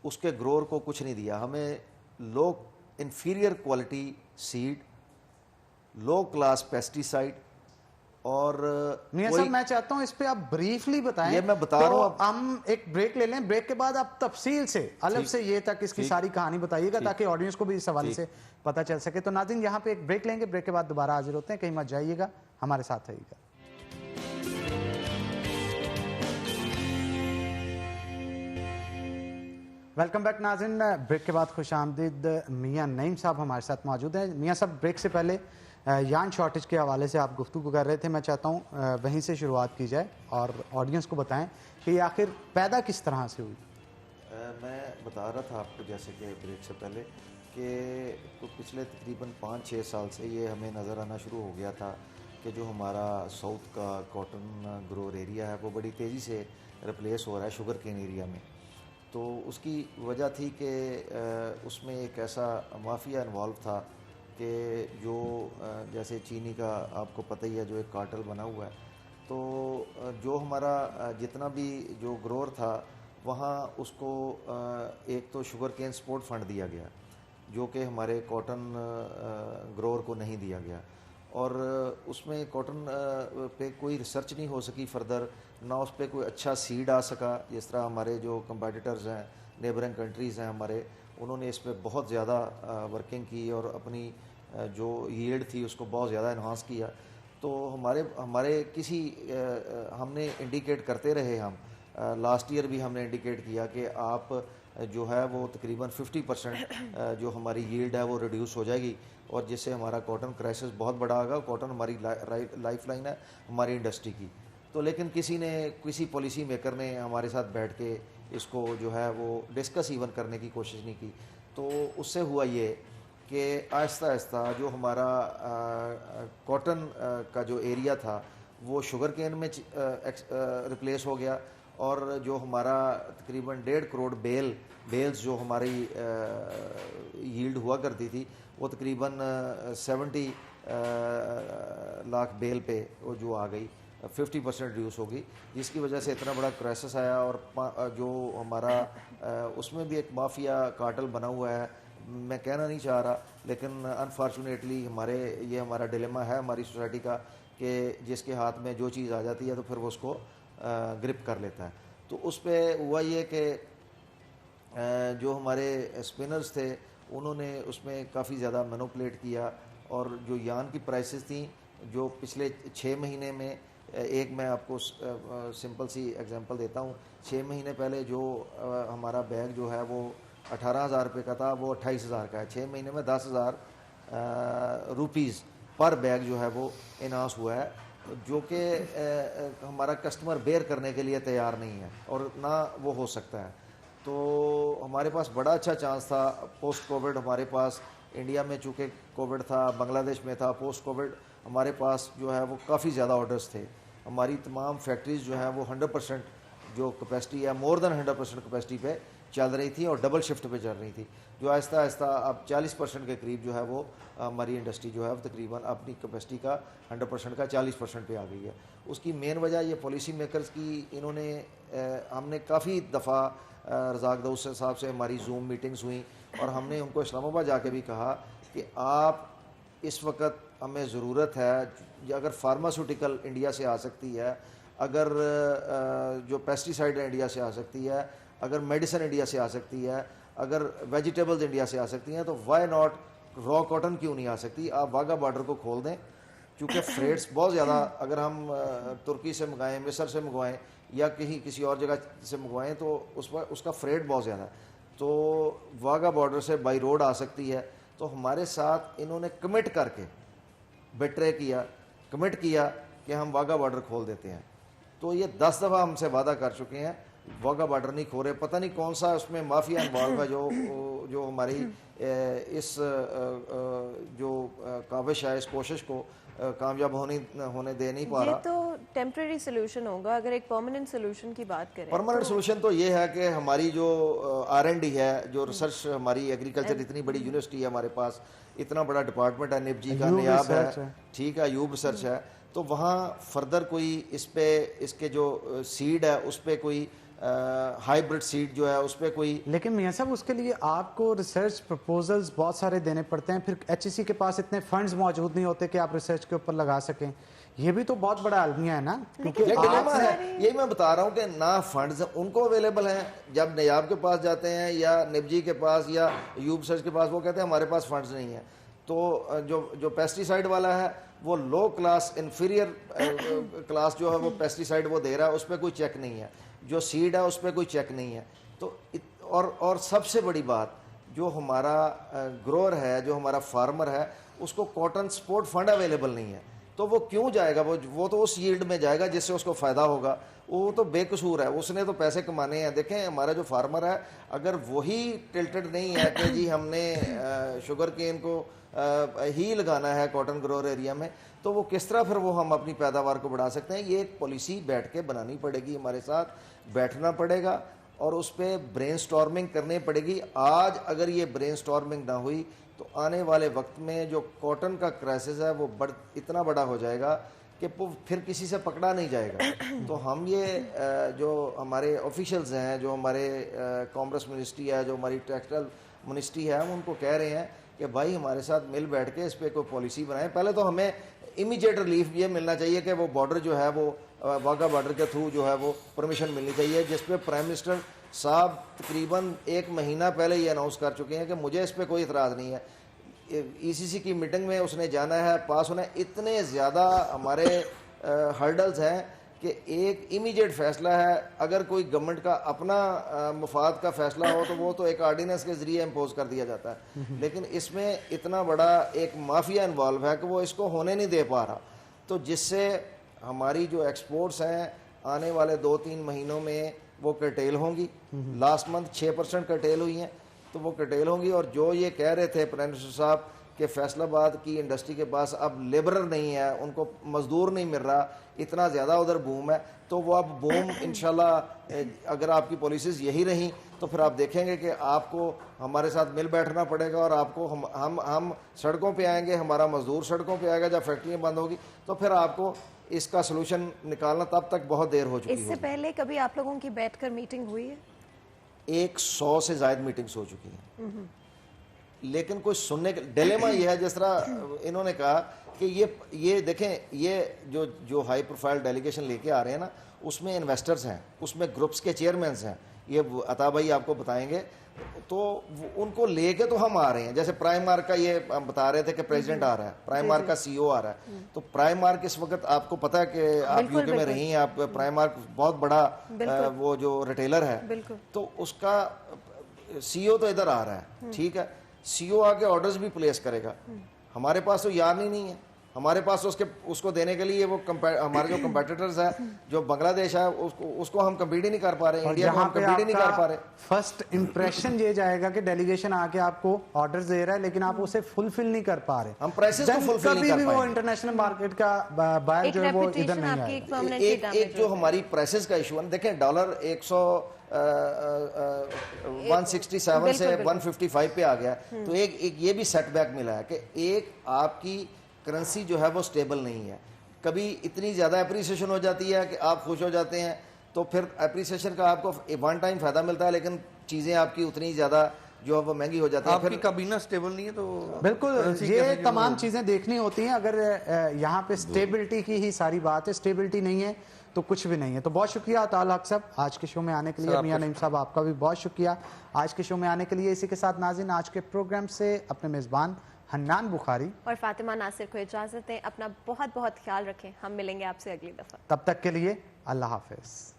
اس کے گروور کو کچھ نہیں دیا. ہمیں لو انفیریئر کوالٹی سیڈ، لو کلاس پیسٹیسائڈ. اور میاں صاحب میں چاہتا ہوں اس پہ آپ بریفلی بتائیں. یہ میں بتا رہا ہوں. ہم ایک بریک لے لیں، بریک کے بعد آپ تفصیل سے الف سے یہ تک اس کی ساری کہانی بتائیے گا تاکہ آڈینس کو بھی اس حوالے سے پتہ چل سکے. تو ناظرین یہاں پہ ایک بریک لیں گے، بریک کے بعد دوبارہ حاضر ہوتے ہیں. کہیں مت جائیے گا، ہمارے ساتھ رہیے گا. ویلکم بیک ناظرین. بریک کے بعد خوش آمدید. میاں نعیم صاحب ہمارے ساتھ موجود ہیں. میاں صاحب بریک سے پہلے یان شارٹیج کے حوالے سے آپ گفتگو کر رہے تھے. میں چاہتا ہوں وہیں سے شروعات کی جائے اور آڈینس کو بتائیں کہ یہ آخر پیدا کس طرح سے ہوئی. میں بتا رہا تھا آپ کو جیسے کہ بریک سے پہلے کہ پچھلے تقریباً 5-6 سال سے یہ ہمیں نظر آنا شروع ہو گیا تھا کہ جو ہمارا ساؤتھ کا کاٹن گروور ایریا ہے وہ بڑی تیزی سے ریپلیس ہو رہا ہے شوگر کین ایریا میں. تو اس کی وجہ تھی کہ اس میں ایک ایسا مافیا انوالو تھا کہ جو جیسے چینی کا آپ کو پتہ ہی ہے جو ایک کارٹل بنا ہوا ہے. تو جو ہمارا جتنا بھی جو گروور تھا وہاں اس کو ایک تو شوگر کین سپورٹ فنڈ دیا گیا جو کہ ہمارے کاٹن گروور کو نہیں دیا گیا. اور اس میں کاٹن پہ کوئی ریسرچ نہیں ہو سکی فردر، نہ اس پہ کوئی اچھا سیڈ آ سکا. جس طرح ہمارے جو کمپیٹیٹرز ہیں، نیبرنگ کنٹریز ہیں ہمارے، انہوں نے اس پہ بہت زیادہ ورکنگ کی اور اپنی جو ییلڈ تھی اس کو بہت زیادہ انہانس کیا. تو ہمارے ہم نے انڈیکیٹ کرتے رہے. ہم لاسٹ ایئر بھی ہم نے انڈیکیٹ کیا کہ آپ جو ہے وہ تقریباً 50% جو ہماری ییلڈ ہے وہ ریڈیوس ہو جائے گی، اور جس سے ہمارا کاٹن کرائسس بہت بڑا ہوگا. کاٹن ہماری لائف لائن ہے ہماری انڈسٹری کی. تو لیکن کسی پالیسی میکر نے ہمارے ساتھ بیٹھ کے اس کو جو ہے وہ ڈسکس ایون کرنے کی کوشش نہیں کی. تو اس سے ہوا یہ کہ آہستہ آہستہ جو ہمارا کاٹن کا جو ایریا تھا وہ شوگر کین میں ریپلیس ہو گیا، اور جو ہمارا تقریباً 1.5 کروڑ بیلز جو ہماری ییلڈ ہوا کرتی تھی وہ تقریباً 70 لاکھ بیل پہ وہ جو آ گئی 50% ریڈیوس ہوگی، جس کی وجہ سے اتنا بڑا کرائسس آیا. اور جو ہمارا اس میں بھی ایک مافیا کارٹل بنا ہوا ہے. میں کہنا نہیں چاہ رہا لیکن انفارچونیٹلی یہ ہمارا ڈیلیما ہے ہماری سوسائٹی کا کہ جس کے ہاتھ میں جو چیز آ جاتی ہے تو پھر وہ اس کو گرپ کر لیتا ہے. تو اس پہ ہوا یہ کہ جو ہمارے اسپنرز تھے انہوں نے اس میں کافی زیادہ مینوپولیٹ کیا، اور جو یارن کی پرائسز تھیں جو پچھلے 6 مہینے میں، ایک میں آپ کو سمپل سی ایگزامپل دیتا ہوں. 6 مہینے پہلے جو ہمارا بیگ جو ہے وہ 18,000 روپے کا تھا وہ 28,000 کا ہے. 6 مہینے میں 10,000 روپیز پر بیگ جو ہے وہ انہانس ہوا ہے، جو کہ ہمارا کسٹمر بیئر کرنے کے لیے تیار نہیں ہے اور نہ وہ ہو سکتا ہے. تو ہمارے پاس بڑا اچھا چانس تھا پوسٹ کووڈ. ہمارے پاس انڈیا میں چونکہ کووڈ تھا، بنگلہ دیش میں تھا، پوسٹ کووڈ ہمارے پاس جو ہے وہ کافی زیادہ آرڈرز تھے. ہماری تمام فیکٹریز جو ہیں وہ 100% جو کیپیسٹی ہے، مور دین 100% کیپیسٹی پہ چل رہی تھی اور ڈبل شفٹ پہ چل رہی تھی، جو آہستہ آہستہ اب 40% کے قریب جو ہے وہ ہماری انڈسٹری جو ہے وہ تقریباً اپنی کیپیسٹی کا 100% کا 40% پہ آ گئی ہے. اس کی مین وجہ یہ پالیسی میکرز کی، انہوں نے ہم نے کافی دفعہ رزاق داؤد صاحب سے ہماری زوم میٹنگز ہوئیں، اور ہم نے ان کو اسلام آباد جا کے بھی کہا کہ آپ اس وقت ہمیں ضرورت ہے، اگر فارماسیوٹیکل انڈیا سے آ سکتی ہے، اگر جو پیسٹیسائڈ انڈیا سے آ سکتی ہے، اگر میڈیسن انڈیا سے آ سکتی ہے، اگر ویجیٹیبلز انڈیا سے آ سکتی ہیں، تو وائی ناٹ را کاٹن کیوں نہیں آ سکتی؟ آپ واگا بارڈر کو کھول دیں، کیونکہ فریٹس بہت زیادہ، اگر ہم ترکی سے منگائیں، مصر سے منگوائیں یا کسی اور جگہ سے منگوائیں تو اس کا فریٹ بہت زیادہ ہے. تو واگا بارڈر سے بائی روڈ آ سکتی ہے. تو ہمارے ساتھ انہوں نے کمٹ کر کے بیٹرے کیا، کمٹ کیا کہ ہم واگا بارڈر کھول دیتے ہیں. تو یہ 10 دفعہ ہم سے وعدہ کر چکے ہیں، واگا بارڈر نہیں کھول رہے. پتہ نہیں کون سا اس میں مافیا انوالو ہے جو ہماری اس جو کاوش ہے، اس کوشش کو کامیاب ہونے دے نہیں پا رہا. یہ تو ٹیمپریری سولوشن ہوگا. اگر ایک پرماننٹ سولوشن کی بات کریں، پرماننٹ سولوشن تو یہ ہے کہ ہماری جو R&D ہے، جو ریسرچ، ہماری ایگریکلچر اتنی بڑی یونیورسٹی ہے ہمارے پاس، اتنا بڑا ڈپارٹمنٹ ہے، نب جی کا، نیاب ہے، ٹھیک ہے، ایوب ریسرچ ہے. تو وہاں فردر کوئی اس کے جو سیڈ ہے اس پہ کوئی ہائیبرڈ سیڈ جو ہے اس پہ کوئی، لیکن میاں صاحب اس کے لیے آپ کو ریسرچ پرپوزلز بہت سارے دینے پڑتے ہیں، پھر HEC کے پاس اتنے فنڈز موجود نہیں ہوتے کہ آپ ریسرچ کے اوپر لگا سکیں. یہ بھی تو بہت بڑا المیہ ہے نا، کیونکہ یہی میں بتا رہا ہوں کہ نہ فنڈز ان کو اویلیبل ہیں. جب نیاب کے پاس جاتے ہیں یا نب جی کے پاس یا ایوب ریسرچ کے پاس، وہ کہتے ہیں ہمارے پاس فنڈز نہیں ہیں. تو جو پیسٹیسائڈ والا ہے وہ لو کلاس، انفیریئر کلاس جو ہے وہ پیسٹیسائڈ وہ دے رہا ہے، اس پہ کوئی چیک نہیں ہے. جو سیڈ ہے اس پہ کوئی چیک نہیں ہے. تو اور سب سے بڑی بات، جو ہمارا گروور ہے، جو ہمارا فارمر ہے، اس کو کاٹن سپورٹ فنڈ اویلیبل نہیں ہے. تو وہ کیوں جائے گا؟ وہ تو اس ییلڈ میں جائے گا جس سے اس کو فائدہ ہوگا. وہ تو بے قصور ہے، اس نے تو پیسے کمانے ہیں. دیکھیں ہمارا جو فارمر ہے، اگر وہی ٹلٹڈ نہیں ہے کہ جی ہم نے شوگر کین کو ہی لگانا ہے کاٹن گروور ایریا میں، تو وہ کس طرح پھر ہم اپنی پیداوار کو بڑھا سکتے ہیں؟ یہ ایک پالیسی بیٹھ کے بنانی پڑے گی، ہمارے ساتھ بیٹھنا پڑے گا اور اس پہ برین سٹارمنگ کرنی پڑے گی. آج اگر یہ برین سٹارمنگ نہ ہوئی تو آنے والے وقت میں جو کاٹن کا کرائسس ہے وہ اتنا بڑا ہو جائے گا کہ پھر کسی سے پکڑا نہیں جائے گا. تو ہم یہ جو ہمارے آفیشلز ہیں، جو ہمارے کامرس منسٹری ہے، جو ہماری ٹیکسٹائل منسٹری ہے، ہم ان کو کہہ رہے ہیں کہ بھائی ہمارے ساتھ مل بیٹھ کے اس پہ کوئی پالیسی بنائیں. پہلے تو ہمیں امیجیٹ ریلیف یہ ملنا چاہیے کہ وہ بارڈر جو ہے وہ واگا بارڈر کے تھرو جو ہے وہ پرمیشن ملنی چاہیے، جس پہ پرائم منسٹر صاحب تقریباً 1 مہینہ پہلے یہ اناؤنس کر چکے ہیں کہ مجھے اس پہ کوئی اعتراض نہیں ہے۔ ECC کی میٹنگ میں اس نے جانا ہے، پاس ہونا ہے۔ اتنے زیادہ ہمارے ہرڈلز ہیں کہ ایک امیجیٹ فیصلہ ہے، اگر کوئی گورنمنٹ کا اپنا مفاد کا فیصلہ ہو تو وہ تو ایک آرڈیننس کے ذریعے امپوز کر دیا جاتا ہے، لیکن اس میں اتنا بڑا ایک مافیا انوالو ہے کہ وہ اس کو ہونے نہیں دے پا رہا، تو جس سے ہماری جو ایکسپورٹس ہیں آنے والے 2-3 مہینوں میں وہ کرٹیل ہوں گی۔ لاسٹ منتھ 6% کرٹیل ہوئی ہیں، تو وہ کرٹیل ہوں گی۔ اور جو یہ کہہ رہے تھے پرائم منسٹر صاحب کہ فیصل آباد کی انڈسٹری کے پاس اب لیبرر نہیں ہے، ان کو مزدور نہیں مل رہا، اتنا زیادہ ادھر بوم ہے، تو وہ اب بوم انشاءاللہ اگر آپ کی پالیسیز یہی رہیں تو پھر آپ دیکھیں گے کہ آپ کو ہمارے ساتھ مل بیٹھنا پڑے گا، اور آپ کو ہم سڑکوں پہ آئیں گے، ہمارا مزدور سڑکوں پہ آئے گا، جب فیکٹریاں بند ہوگی تو پھر آپ کو اس کا سلوشن نکالنا تب تک بہت دیر ہو چکی اس سے پہلے کبھی آپ لوگوں کی بیٹھ کر میٹنگ ہوئی ہے؟ 100 سے زائد میٹنگز ہو چکی ہیں، لیکن کوئی سننے کا ڈیلیما یہ ہے، جس طرح انہوں نے کہا کہ یہ دیکھیں، یہ جو ہائی پروفائل ڈیلیگیشن لے کے آ رہے ہیں نا، اس میں انویسٹرز ہیں، اس میں گروپس کے چیئرمینز ہیں، یہ عطا بھائی آپ کو بتائیں گے، تو ان کو لے کے تو ہم آ رہے ہیں۔ جیسے پرائم مارک کا یہ ہم بتا رہے تھے کہ پریزیڈنٹ آ رہا ہے، پرائم مارک کا CEO آ رہا ہے، تو پرائم مارک اس وقت آپ کو پتا ہے کہ آپ UK میں رہی ہیں، آپ پرائم مارک بہت بڑا وہ جو ریٹیلر ہے، تو اس کا CEO تو ادھر آ رہا ہے، ٹھیک ہے، CEO آ کے آرڈرز بھی پلیس کرے گا، ہمارے پاس تو یار نہیں ہے، ہمارے پاس اس کو دینے کے لیے وہ ہمارے جو کمپیٹیٹرز ہیں، جو بنگلہ دیش ہے، اس کو ہم کمپیٹ ہی نہیں کر پا رہے، انڈیا کو ہم کمپیٹ ہی نہیں کر پا رہے۔ فرسٹ امپریشن یہ جائے گا کہ ڈیلیگیشن آ کے آپ کو آرڈرز دے رہا ہے لیکن آپ اسے فلفل نہیں کر پا رہے، ہم پرائسز کو فلفل نہیں کر کبھی بھی وہ پائیں۔ انٹرنیشنل مارکیٹ کا بائر جو ہے وہ ادھر نہیں آئے گا۔ ایک جو ہماری پرائسز کا ایشو ہے، دیکھیں ڈالر 167 سے 155 پہ آ گیا، تو ایک یہ بھی سیٹ بیک ملا ہے کہ ایک آپ کی کرنسی جو ہے وہ سٹیبل نہیں ہے، کبھی اتنی زیادہ اپریسیشن ہو جاتی ہے کہ آپ خوش ہو جاتے ہیں، تو پھر اپریسیشن کا آپ کو ون ٹائم فائدہ ملتا ہے، لیکن چیزیں آپ کی اتنی زیادہ جو ہے وہ مہنگی ہو جاتی ہیں۔ آپ کی کابینہ سٹیبل نہیں ہے تو بالکل یہ تمام چیزیں دیکھنی ہوتی ہیں، اگر یہاں پہ سٹیبلٹی کی ہی ساری بات ہے، سٹیبلٹی نہیں ہے تو کچھ بھی نہیں ہے۔ تو بہت شکریہ عطا حق صاحب آج کے شو میں آنے کے لیے، میاں نعیم صاحب آپ کا بھی بہت شکریہ آج کے شو میں آنے کے لیے۔ اسی کے ساتھ ناظرین آج کے پروگرام سے اپنے میزبان حنان بخاری اور فاطمہ ناصر کو اجازت دیں، اپنا بہت بہت خیال رکھیں، ہم ملیں گے آپ سے اگلی دفعہ، تب تک کے لیے اللہ حافظ۔